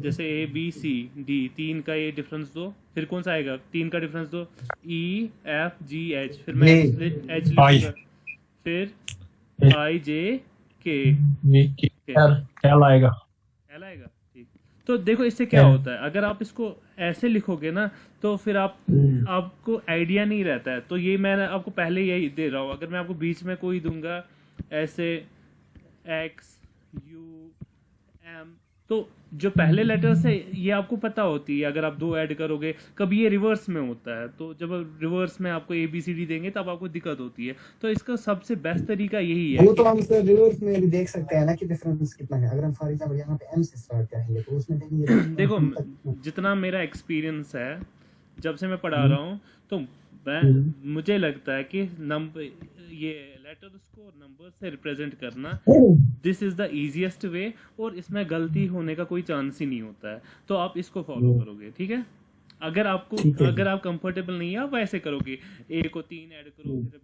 जैसे ए बी सी डी, 3 का ये डिफरेंस दो, फिर कौन सा आएगा? 3 का डिफरेंस दो, ई एफ जी एच, फिर मैं एच लिखूंगा, फिर आई जे के L आएगा। एल आएगा। ठीक, तो देखो इससे क्या होता है, अगर आप इसको ऐसे लिखोगे ना तो फिर आपको आइडिया नहीं रहता है। तो ये मैं आपको पहले यही दे रहा हूँ। अगर मैं आपको बीच में कोई दूंगा ऐसे एक्स यू एम तो जो पहले लेटर्स है ये आपको पता होती है, अगर आप 2 ऐड करोगे, कभी ये रिवर्स में होता है, तो जब रिवर्स में आपको ABCD देंगे तब आपको दिक्कत होती है। तो इसका सबसे बेस्ट तरीका यही है वो तो हम सर रिवर्स में भी देख सकते हैं ना कि डिफरेंस कितना है। अगर हम फॉर एग्जांपल यहाँ पे M से स्टार्ट करेंगे तो उसमें देखेंगे देखो जितना मेरा एक्सपीरियंस है जब से मैं पढ़ा रहा हूँ, तो मुझे लगता है कि नंबर ये लेटर्स को नंबर से रिप्रेजेंट करना this is the easiest way, और इसमें गलती होने का कोई चांस ही नहीं होता है। तो आप इसको फॉलो करोगे, ठीक है। अगर आप कंफर्टेबल नहीं है आप वैसे करोगे, A को 3 ऐड करो, फिर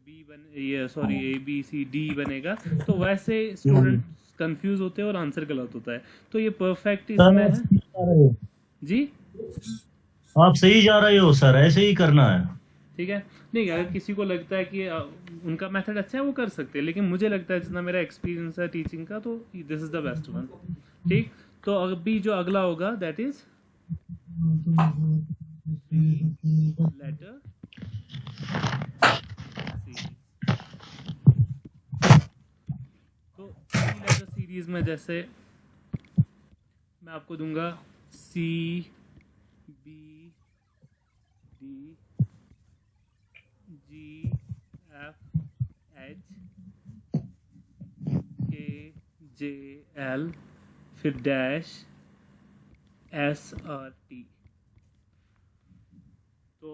ABCD बनेगा, तो वैसे स्टूडेंट कंफ्यूज होते हैं और आंसर गलत होता है। तो ये परफेक्ट इसमें है जी। आप सही जा रहे हो सर, ऐसे ही करना है, ठीक है। नहीं, अगर किसी को लगता है कि उनका मेथड अच्छा है वो कर सकते हैं, लेकिन मुझे लगता है जितना मेरा एक्सपीरियंस है टीचिंग का, तो this is the best one. ठीक, तो अभी जो अगला होगा दैट इज लेटर तो लेटर सीरीज में जैसे मैं आपको दूंगा C B D G F H K J L फिर डैश S R T। तो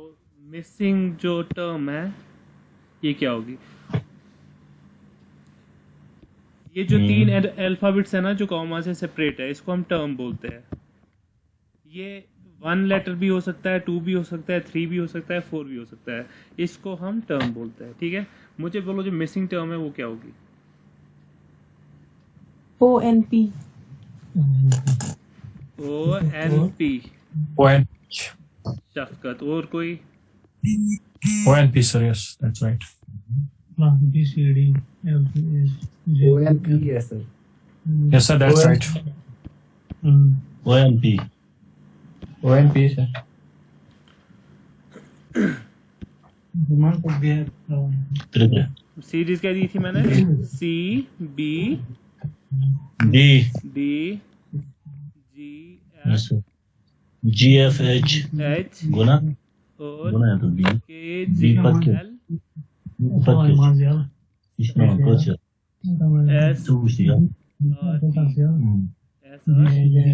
मिसिंग जो टर्म है ये क्या होगी? ये जो 3 अल्फाबेट्स है ना जो कॉमा से सेपरेट है, इसको हम टर्म बोलते हैं। ये 1 लेटर भी हो सकता है, 2 भी हो सकता है, 3 भी हो सकता है, 4 भी हो सकता है, इसको हम टर्म बोलते हैं। ठीक है, मुझे बोलो जो मिसिंग टर्म है वो क्या होगी? ONP शफकत। और कोई? ONP, sir. Yes, that's right. ONP है sir. Yes, sir. That's right. ONP sir. Series क्या दी थी मैंने? C B D D G G F H H गुना और है तो B K J L इसमें कुछ S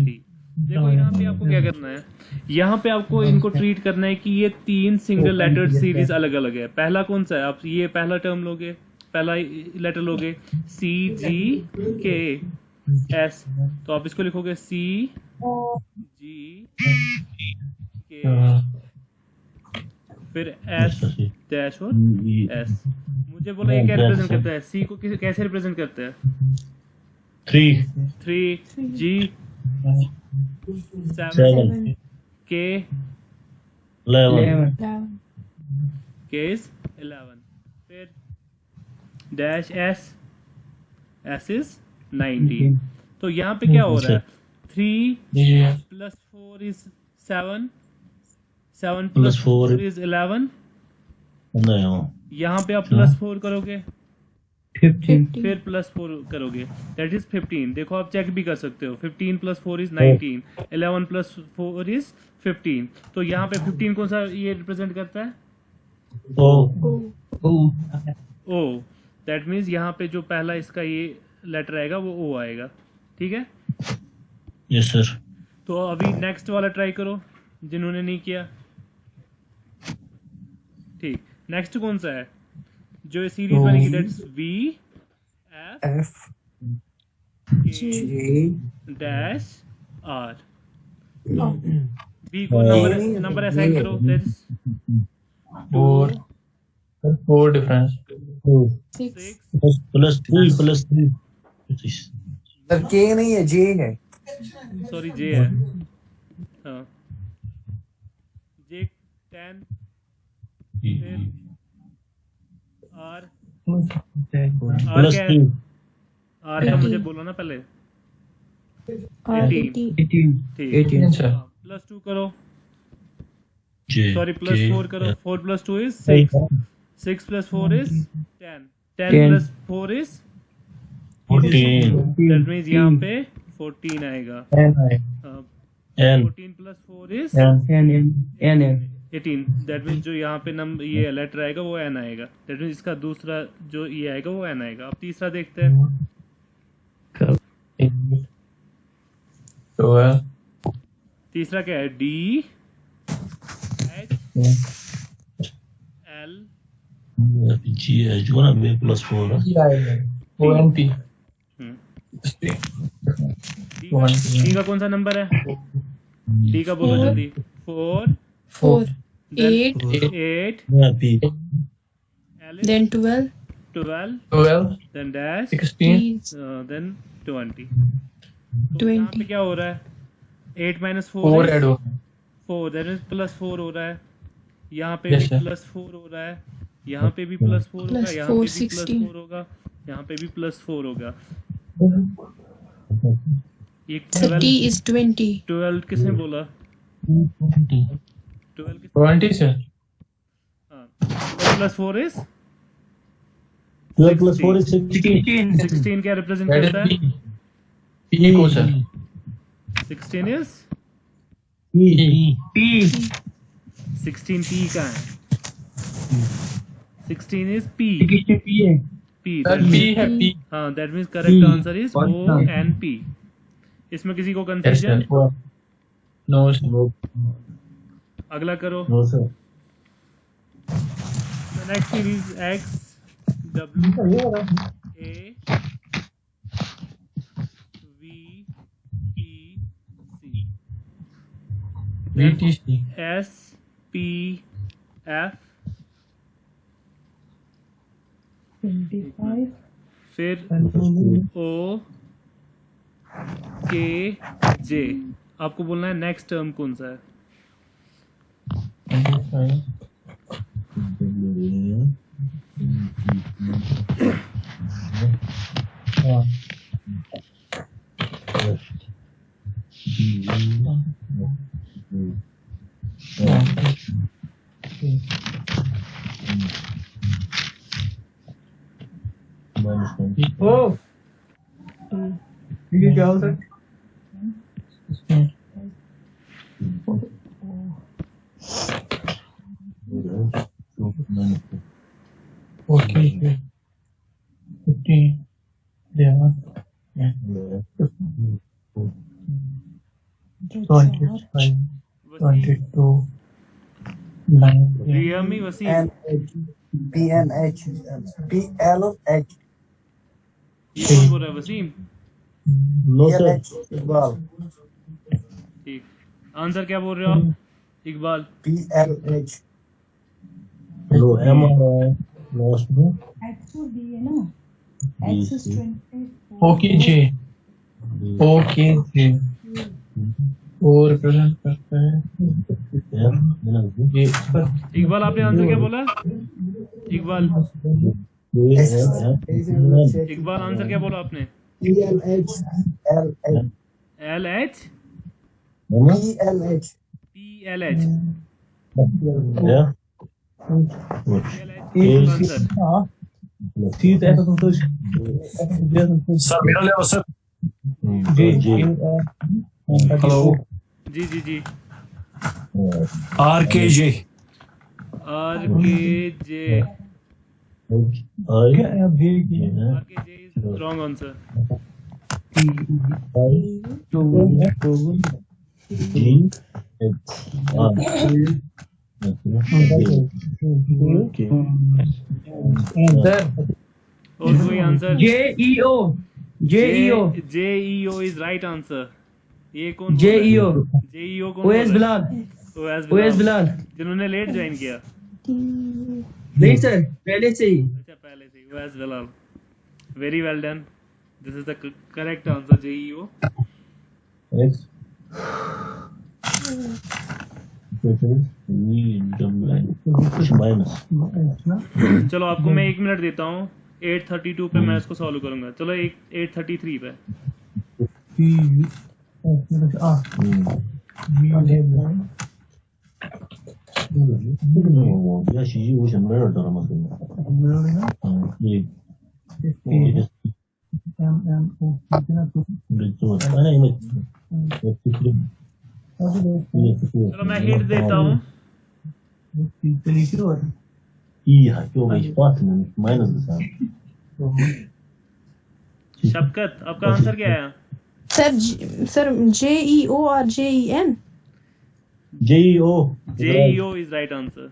D। देखो यहाँ पे आपको क्या करना है, यहाँ पे आपको इनको ट्रीट करना है कि ये 3 सिंगल लेटर सीरीज अलग अलग है। पहला कौन सा है? आप ये पहला टर्म लोगे, पहला लेटर लोगे C G K S, तो आप इसको लिखोगे C G K फिर S डैश और S। मुझे बोला ये क्या रिप्रेजेंट करता है? C को कैसे रिप्रेजेंट करता है? 3 G 7 K 11 K is 11 फिर डैश S is 19। तो यहाँ पे क्या हो रहा है? 3 plus 4 is 7 plus 4 is 11। यहाँ पे आप प्लस 4 करोगे 15 फिर प्लस 4 करोगे दैट इज 15। देखो आप चेक भी कर सकते हो, 15 plus 4 is 19, 11 plus 4 is 15। तो यहाँ पे 15 कौन सा ये रिप्रेजेंट करता है? O। दैट मीन्स यहाँ पे जो पहला इसका ये लेटर आएगा वो O आएगा। ठीक है, यस सर। तो अभी नेक्स्ट वाला ट्राई करो जिन्होंने नहीं किया। ठीक, नेक्स्ट कौन सा है जो सीरीज बनेगी? That's V F K dash R। B को नंबर असाइन करो, that's 4 difference. 6 plus 3 sir K नहीं है, J है। सॉरी J है, हाँ J 10 फिर R प्लस क्या 2 है? R का मुझे बोलो ना पहले। 18 ठीक, अच्छा प्लस 2 करो, J सॉरी प्लस 4 करो। 4 plus 2 is 6, 6 plus 4 is 10 plus 4 is 14 that means यहाँ पे 14 आएगा। N I. N 14 plus 4 is N. 18। That means जो यहाँ पे नंबर ये लेटर आएगा वो n आएगा। दैट मीन्स इसका दूसरा जो ये आएगा वो n आएगा। अब तीसरा देखते हैं। 12. तीसरा क्या है? D H L G H जो ना B plus 4 है। P I O N P. D का कौन सा नंबर है? D का बोलो जल्दी। 4 4 then 8 8 P L is then 12 12 12. then dash 16. then 20। तो यहाँ पे 20 क्या हो रहा है? 8 minus 4 4 is add हो. 4 that is plus 4 हो रहा है। यहाँ पे Yes, भी sir. प्लस 4 हो रहा है। यहाँ पे भी प्लस 4 होगा। Plus यहाँ 4, पे भी प्लस 16 4 होगा। यहाँ पे भी प्लस 4 होगा। ये 30 is 20 12 किसने बोला? 12 किसने? 20 sir. हाँ, 12 plus 4 is 12 plus 4 is 16 16 क्या रिप्रेजेंट That करता is है? P. P को sir. 16 is P. 16 P का है। 16 is P। P Sir that P means है P. हाँ that means correct answer is O and P। इसमें किसी को Yes sir. Confusion? No sir. अगला करो। No sir The next series X W A V T C VTC. S P F 25 फिर O K J। आपको बोलना है next term कौन सा है? 25. हाँ. minus 1 Oh. You क्या होता है? Okay. 15. Yeah. 25. 22. 9. रिया मी Wasim. N H P N H P L H ये कौन बोल रहा है? Wasim. No P L sir H Iqbal ठीक। आंसर क्या बोल रहे हो आप? Iqbal. P L H no M और last में X और D है ना? X is 24. Okay J. Okay J. वो रिप्रेजेंट करता है M minus ये इकबाल आपने आंसर क्या बोला? इकबाल इकबाल आंसर क्या बोला आपने? P L H L H L H P L H P L H yeah आंसर। Sir, middle level, sir. Hello जी जी जी। RKJ. R K J R K J is wrong answer। और कोई answer? J E O is right answer। ये कौन? J E O कौन? OS Bilal. OS Bilal जिन्होंने लेट ज्वाइन किया। नहीं सर पहले से ही। अच्छा पहले से ही। OS Bilal. Very well done. This is the correct answer J E O। चलो आपको मैं 1 मिनट देता हूँ। 832 पे मैं इसको सॉल्व करूंगा। चलो 833 पे। चलो मैं हिंट देता हूँ। शबकत, आपका आंसर क्या है? सर JEO और JEN। JEO is right answer.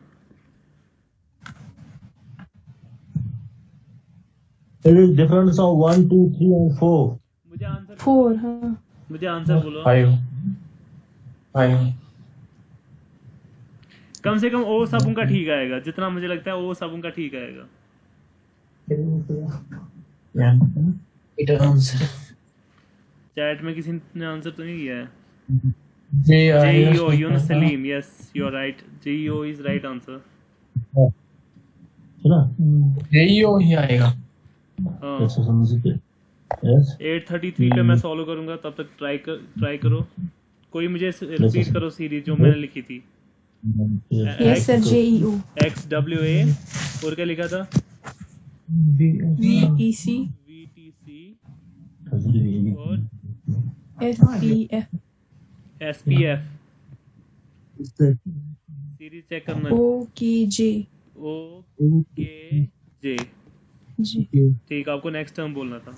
There is difference of 1, 2, 3 and 4. मुझे आंसर 4 हाँ। मुझे आंसर बोलो। 5 कम से कम ओ सब उनका ठीक आएगा, जितना मुझे लगता है ओ सब उनका ठीक आएगा। चैट में किसी ने आंसर तो नहीं किया है। JEO, Yunus Salim, yes, you're right. JEO is right answer. JEO ही आएगा। हाँ। ऐसा समझते? Yes. 833 पे मैं सॉल्व करूंगा, तब तक ट्राई करो। कोई मुझे रिपीट करो सीरीज जो मैंने लिखी थी। Yes sir, JEO। XWA और क्या लिखा था? VTC और SPF SPF। सीरीज चेक करना। OKJ OKJ जी। ठीक, आपको नेक्स्ट टर्म बोलना था।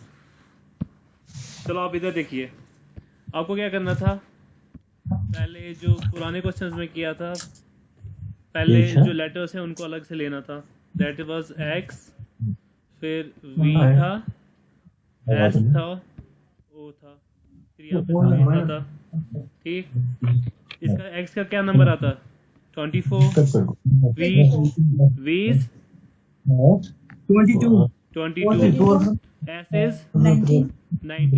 चलो आप इधर देखिए, आपको क्या करना था? पहले जो पुराने क्वेश्चंस में किया था, पहले जो लेटर्स हैं उनको अलग से लेना था। दैट वाज X, फिर V था, S था, O था, फिर यहाँ पे C था। ठीक, इसका X का क्या नंबर आता? 24। V is 22। S is 19।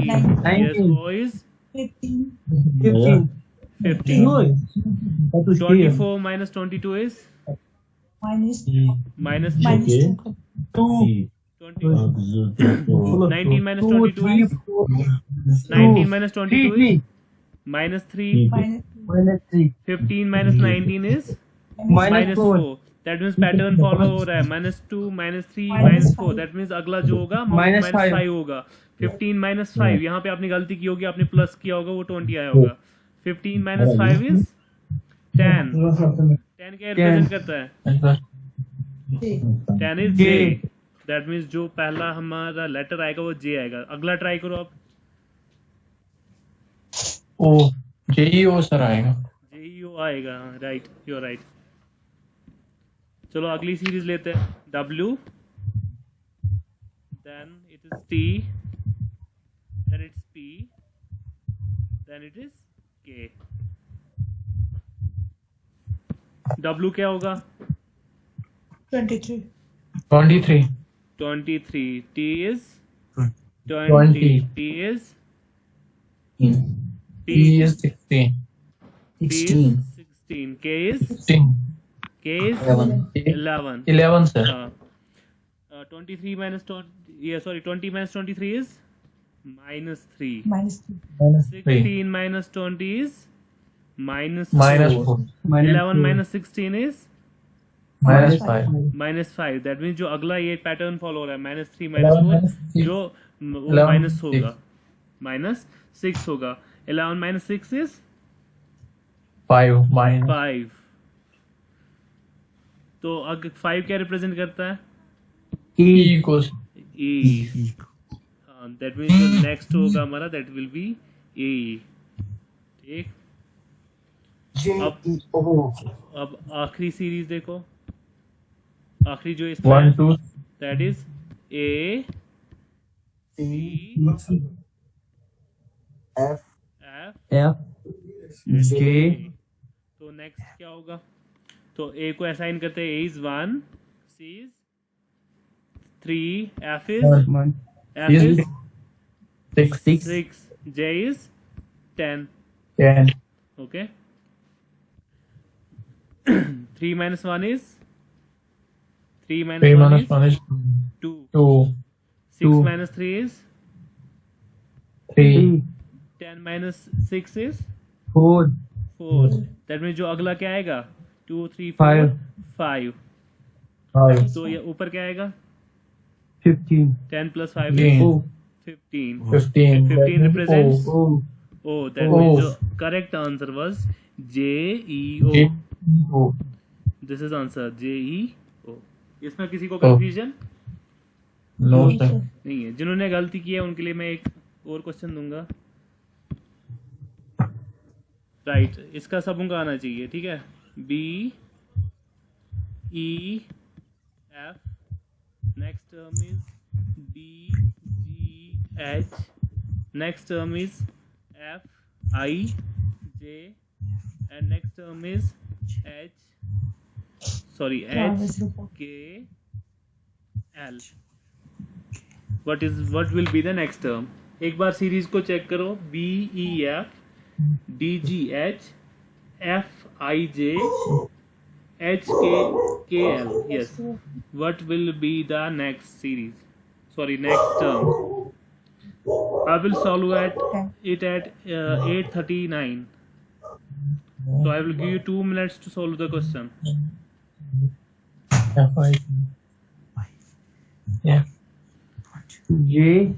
Yes, O is 15। 24 minus 22 is minus 2. 19 minus 22 is minus 3. 15 minus 19 is minus 4. That means pattern follow हो रहा है। -2, -3, -4. That means अगला जो होगा -5 होगा। 15 minus 5, यहाँ पे आपने गलती की होगी, आपने प्लस किया होगा, वो 20 आया होगा। 15 minus 5 is 10. 10 क्या रिप्रेजेंट करता है? 10 is J. That means जो पहला हमारा लेटर आएगा वो J आएगा। अगला ट्राई करो आप। JEO सर आएगा। JEO आएगा, राइट, यू आर राइट। चलो अगली सीरीज लेते हैं। W, then it is T, then it's P, then it is K. W क्या होगा? 23। 23 T is 20. T is 16 K is 11. 11 sir. 23 minus 20. Yeah, sorry. 20 minus 23 is -3. 16 minus 20 is -4. 11 minus 16 is -5. -5. That means जो अगला ये pattern follow हो रहा है -3 -4, जो वो माइनस होगा, -6 होगा। 11 minus 6 is 5 तो अगर 5 क्या रिप्रेजेंट करता है? E equals E. That means जो नेक्स्ट होगा हमारा दैट विल बी E। ठीक, अब आखिरी सीरीज देखो, आखिरी जो इसमें 1 2 that is A C F J। तो नेक्स्ट क्या होगा? तो A को असाइन करते हैं, A is 1, C is 3, F is 6, J is 10. Okay. 3 minus 1 is 3 minus 1 is 2. 6 minus 3 is 3. 10 minus 6 is 4. That means जो अगला क्या आएगा? 2 3 4 5। तो ये ऊपर क्या आएगा? 15. 10 plus 5 is 15. 15. 15 represents O. O. That O. means the correct answer was JEO. O. This is answer JEO. इसमें किसी को O. Confusion No, sir. नहीं है? जिन्होंने गलती की है उनके लिए मैं एक और क्वेश्चन दूंगा. राइट, इसका सबों का आना चाहिए. ठीक है. B E F. Next term is D G H. Next term is F I J. And next term is H K L. What will be the next term? एक बार सीरीज को चेक करो. B E F D G H F I J H K L. Yes. What will be the next series? Sorry, next term. I will solve it at 8:39. So I will give you 2 minutes to solve the question. F I. Yeah. J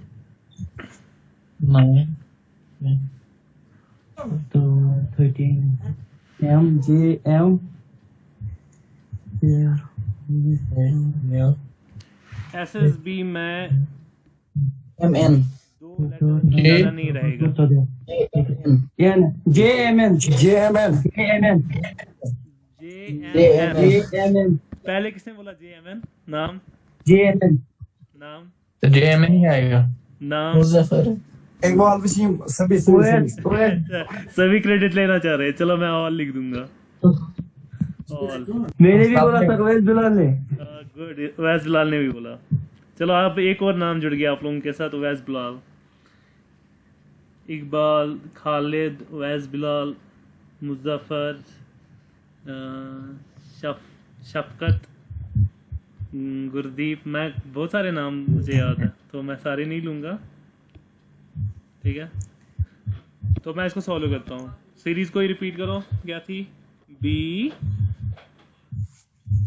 9. 13 M J M Yeah. SSB में MN. 2 letter ज़्यादा नहीं रहेगा. N J M N JMN. JMN JMN. JMN पहले किसने बोला JMN? नाम JMN तो JMN ही आएगा. मुजफ्फर. इकबाल वसीम सभी सभी क्रेडिट लेना चाह रहे हैं. चलो मैं ऑल लिख दूंगा. ऑल. मैंने भी बोला था अवैस बिलाल ने. गुड. अवैस बिलाल ने भी बोला. चलो आप एक और नाम जुड़ गया आप लोगों के साथ. अवैस बिलाल, इकबाल, खालिद, अवैस बिलाल, मुजफ्फर, शफकत, गुरदीप. मैं बहुत सारे नाम मुझे याद है तो मैं सारे नहीं लूँगा. ठीक है. तो मैं इसको सॉल्व करता हूँ. सीरीज को ही रिपीट करो. क्या थी? B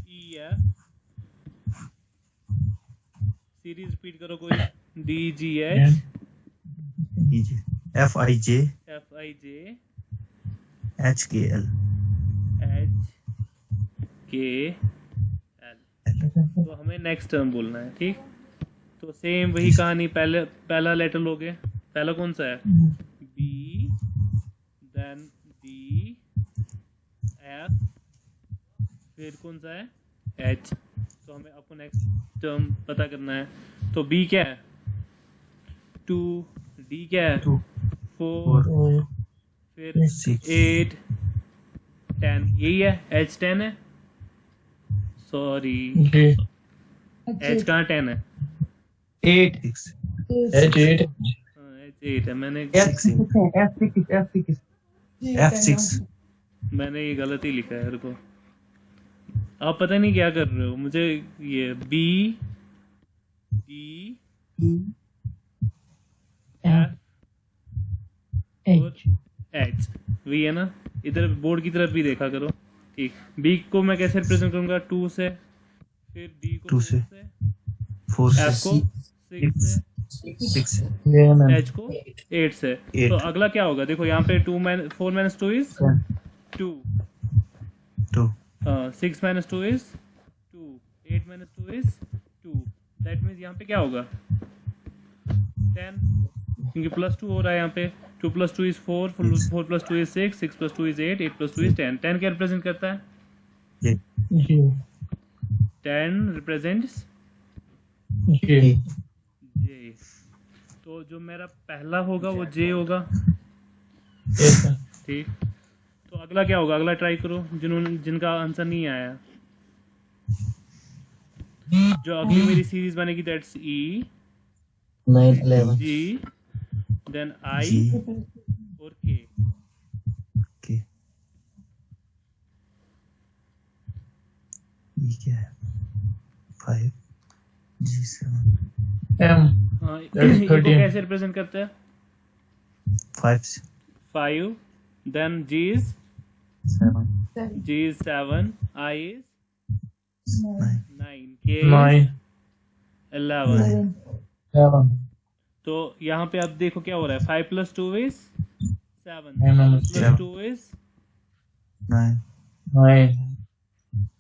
E F. Series repeat करो कोई. D G H F I J H K L. तो हमें नेक्स्ट टर्म बोलना है. ठीक. तो सेम वही कहानी. पहला लेटर लोगे. पहला कौन सा है? B, देन D, F, फिर कौन सा है? H. तो हमें आपको नेक्स्ट टर्म पता करना है. तो B क्या है? 2. D क्या है? 4. फिर 8, 10. यही है. H 10 है. सॉरी, H कहाँ 10 है? 8. H 8. H8 है. मैंने F6. मैंने ये गलत ही लिखा है. रुको, आप पता नहीं क्या कर रहे हो. मुझे ये B D F और H वही है ना. इधर बोर्ड की तरफ भी देखा करो. ठीक. B को मैं कैसे रिप्रेजेंट करूंगा? 2 से. फिर D को 2 से. 4 F को 6 से. 6. H को 8 से. तो अगला क्या होगा? देखो यहाँ पे 4 minus 2 is 2. 6 minus 2 is 2. 8 minus 2 is 2. That means यहाँ पे क्या होगा? 10. क्योंकि प्लस 2 हो रहा है यहाँ पे. 2 plus 2 is 4. 4 plus 2 is 6. 6 plus 2 is 8. 8 plus 2 is 10. 10 क्या रिप्रेजेंट करता है? 10 represents J. तो जो मेरा पहला होगा वो J होगा. ठीक. तो अगला क्या होगा? अगला ट्राई करो जिनका आंसर नहीं आया. जो अगली मेरी सीरीज बनेगी that's E 9 11 G then I और K. ये क्या है? 5 G7 M. ये को कैसे रिप्रेजेंट करता है? 5 then G is 7, I is 9, K is 9. 11. तो तो यहाँ पे आप देखो क्या हो रहा है, 5 + 2 is 7, Mm, 7 + 2 is 9. 9.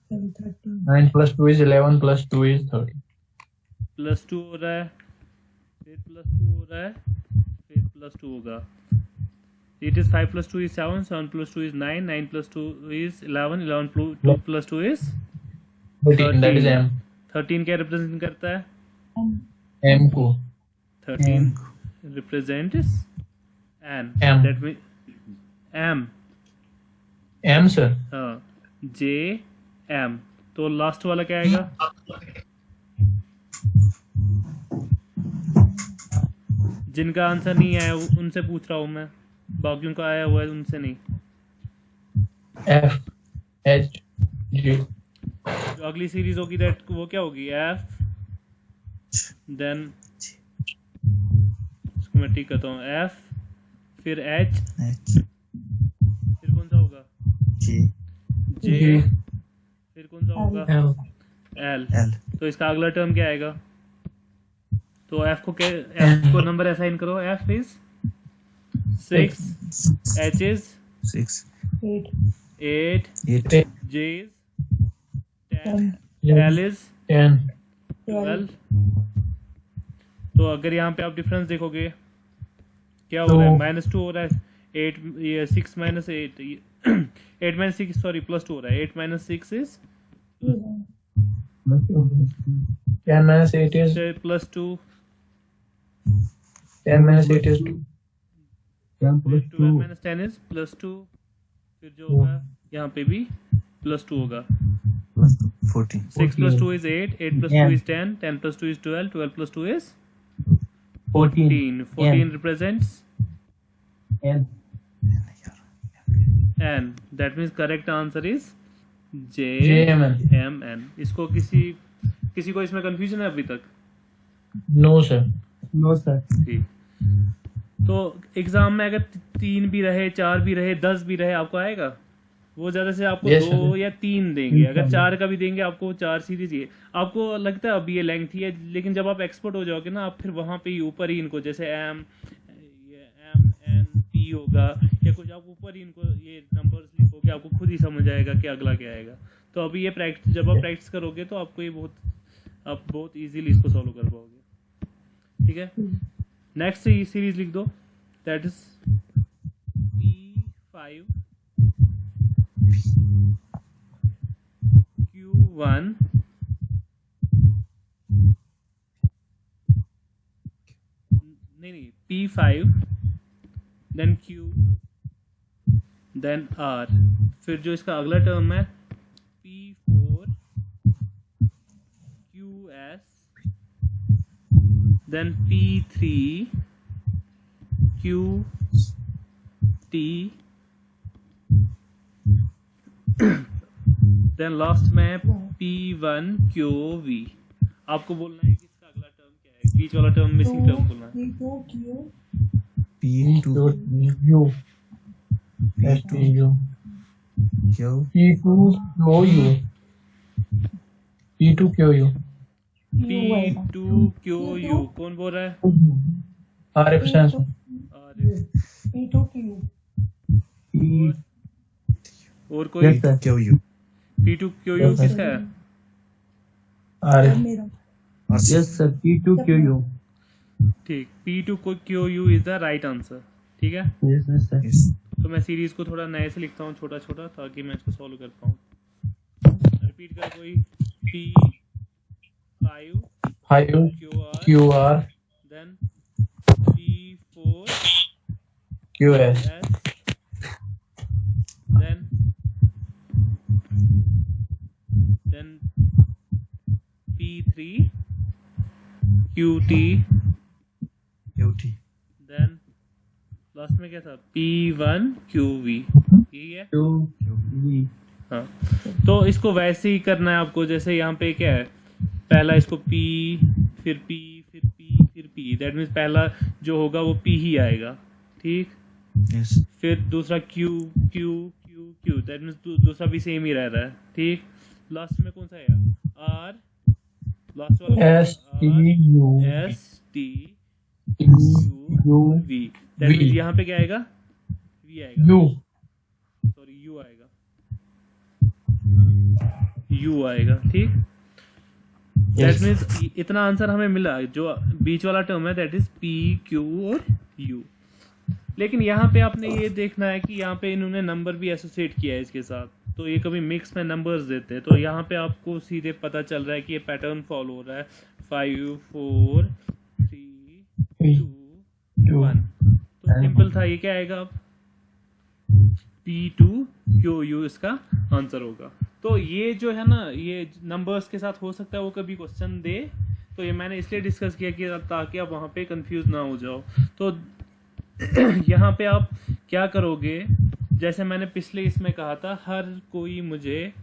13. 9 + 2 is 11 + 2 is 13. +2 हो रहा है, फिर +2 हो रहा है, फिर +2 होगा. It is 5 + 2 is 7, 7 + 2 is 9, 9 + 2 is 11, 11 + 2 is 13. That is M. 13 क्या रिप्रेजेंट करता है? M को. 13 represents N. M. That means M. M sir. हाँ, J M. तो लास्ट वाला क्या आएगा? जिनका आंसर नहीं आया उनसे पूछ रहा हूँ मैं, बाकियों का आया हुआ है उनसे नहीं. F H G. जो अगली सीरीज होगी दैट वो क्या होगी? F, देन इसको मैं ठीक करता हूँ, F फिर H, H. फिर कौन सा होगा? J. J, फिर कौन सा होगा? L. L. L. तो इसका अगला टर्म क्या आएगा? तो F को नंबर असाइन करो. F is 6, H is 6. 8. 8, 8. J is 10, 10. L is 10. 12. तो अगर यहाँ पे आप डिफरेंस देखोगे क्या हो रहा है? -2 हो रहा है, 8 ये 6 - 8 8 - 6 सॉरी +2 हो रहा है. 8 - 6 इज 10 - 8 is +2, 10 - 8 is 2. 12 - 10 इज +2, फिर जो होगा यहाँ पे भी +2 होगा. 14. 6 + 2 is 8, 8 + 2 is 10, 10 + 2 is 12, 12 + 2 is 14. 14 represents N. N. That means correct answer is J JMN. M N. इसको किसी को इसमें कंफ्यूजन है अभी तक? No sir. No sir. ठीक. तो एग्जाम में अगर 3 भी रहे, 4 भी रहे, 10 भी रहे, आपको आएगा? वो ज्यादा से आपको Yes, 2 sir. या 3 देंगे. अगर 4 का भी देंगे आपको 4 सीरीज ही. आपको लगता है अभी ये लेंथी है, लेकिन जब आप एक्सपर्ट हो जाओगे ना, आप फिर वहां पे ही ऊपर ही इनको जैसे M N P होगा या कुछ, आप ऊपर ही इनको ये नंबर्स लिखोगे, आपको खुद ही समझ आएगा कि अगला क्या आएगा. तो अभी ये प्रैक्टिस जब आप प्रैक्टिस करोगे तो आपको ये आप बहुत इजीली इसको सॉल्व कर पाओगे. ठीक है. नेक्स्ट ये सीरीज लिख दो, दैट इज P5 Q1 नहीं P5 then Q then R. फिर जो इसका अगला टर्म है P4 QS then P3 QT then last में P1 QV. आपको बोलना है कि इसका अगला टर्म क्या है, बीच वाला टर्म मिसिंग टर्म बोलना है. P2. U. P2. Q. P2 Q U. P2 Q U. P2 QU. कौन बोल रहा है? RF sensor. और कोई? Yes sir. Q. U. P2 QU किसका है? RF. Yes sir. P2QU. ठीक, P2 QU is the right answer. ठीक है. Yes sir. Yes. तो मैं सीरीज को थोड़ा नए से लिखता हूँ, छोटा छोटा, ताकि मैं इसको सॉल्व कर पाऊँ. रिपीट कर कोई. P5 5 QR QR then P4 QS. S then P3 QT QT. then last में क्या था? P1 QV. यही है. QV. हाँ, तो इसको वैसे ही करना है आपको. जैसे यहाँ पे क्या है, पहला इसको P फिर P फिर P फिर P. दैट मीन्स पहला जो होगा वो P ही आएगा. ठीक. Yes. फिर दूसरा Q Q Q Q. That means दूसरा भी सेम ही रह रहा है. ठीक. लास्ट में कौन सा आएगा? R. लास्ट वाला S T U S T U V, that means यहाँ पे क्या आएगा, V आएगा, U सॉरी U आएगा, U आएगा, ठीक। दैट मींस इतना आंसर हमें मिला, जो बीच वाला टर्म है दैट इज P Q और U। लेकिन यहाँ पे आपने ये देखना है कि यहाँ पे इन्होंने नंबर भी एसोसिएट किया है इसके साथ, तो ये कभी मिक्स में नंबर्स देते हैं, तो यहाँ पे आपको सीधे पता चल रहा है कि ये पैटर्न फॉलो हो रहा है 5 4 3 2 1। तो सिंपल था, ये क्या आएगा अब P2 QU इसका आंसर होगा। तो ये जो है ना, ये नंबर्स के साथ हो सकता है वो कभी क्वेश्चन दे, तो ये मैंने इसलिए डिस्कस किया कि ताकि आप वहाँ पे कंफ्यूज ना हो जाओ। तो यहाँ पे आप क्या करोगे, जैसे मैंने पिछले इसमें कहा था, हर कोई मुझे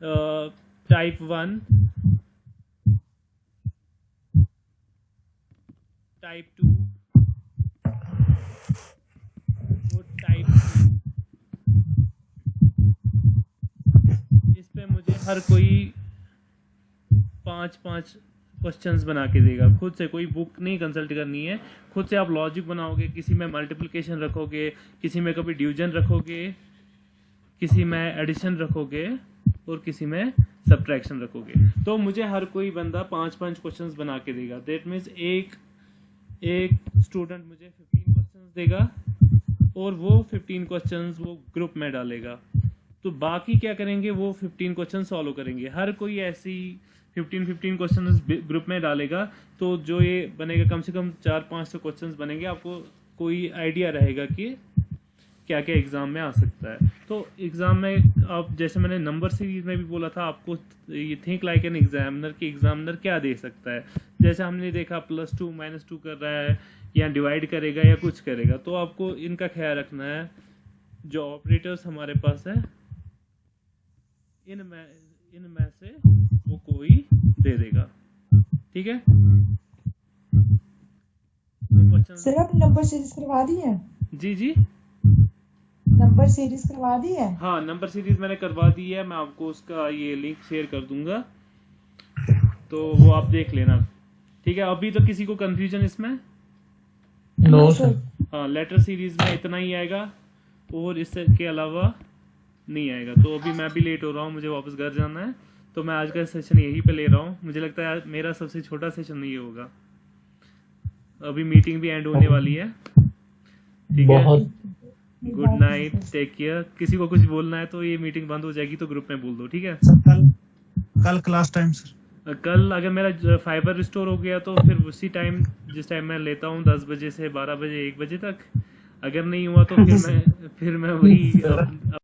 टाइप 1 टाइप 2 और टाइप 3, इस पे मुझे हर कोई 5-5 क्वेश्चंस बना के देगा। खुद से कोई बुक नहीं कंसल्ट करनी है, खुद से आप लॉजिक बनाओगे, किसी में मल्टीप्लिकेशन रखोगे, किसी में कभी डिवीजन रखोगे, किसी में एडिशन रखोगे और किसी में सब्ट्रैक्शन रखोगे। तो मुझे हर कोई बंदा 5-5 क्वेश्चंस बना के देगा। दैट मीन्स एक स्टूडेंट मुझे 15 क्वेश्चंस देगा और वो 15 क्वेश्चंस वो ग्रुप में डालेगा, तो बाकी क्या करेंगे, वो 15 क्वेश्चन सॉल्व करेंगे। हर कोई ऐसी 15 क्वेश्चन ग्रुप में डालेगा, तो जो ये बनेगा कम से कम 400-500 क्वेश्चंस बनेंगे। आपको कोई आइडिया रहेगा कि क्या क्या एग्ज़ाम में आ सकता है। तो एग्ज़ाम में आप, जैसे मैंने नंबर सीरीज में भी बोला था, आपको ये थिंक लाइक एन एग्जामिनर कि एग्जामिनर क्या दे सकता है। जैसे हमने देखा +2 -2 कर रहा है या डिवाइड करेगा या कुछ करेगा, तो आपको इनका ख्याल रखना है। जो ऑपरेटर्स हमारे पास है, इनमें से वो कोई दे देगा, ठीक है। सर आप नंबर सीरीज करवा दी है? जी जी, नंबर सीरीज करवा दी है? हाँ, नंबर सीरीज मैंने करवा दी है। मैं आपको उसका ये लिंक शेयर कर दूंगा, तो वो आप देख लेना, ठीक है। अभी तो किसी को कंफ्यूजन इसमें? No sir. हाँ, लेटर सीरीज में इतना ही आएगा और इसके अलावा नहीं आएगा। तो अभी मैं भी लेट हो रहा हूँ, मुझे वापस घर जाना है, तो मैं आज का सेशन यहीं पे ले रहा हूँ। मुझे लगता है आज मेरा सबसे छोटा सेशन नहीं होगा। अभी मीटिंग भी एंड होने वाली है, ठीक है। Good night, take care. किसी को कुछ बोलना है तो ये मीटिंग बंद हो जाएगी तो ग्रुप में बोल दो, ठीक है। कल क्लास टाइम सर? कल अगर मेरा फाइबर रिस्टोर हो गया तो फिर उसी टाइम, जिस टाइम मैं लेता हूँ 10 बजे से 12 बजे 1 बजे तक। अगर नहीं हुआ तो फिर मैं वही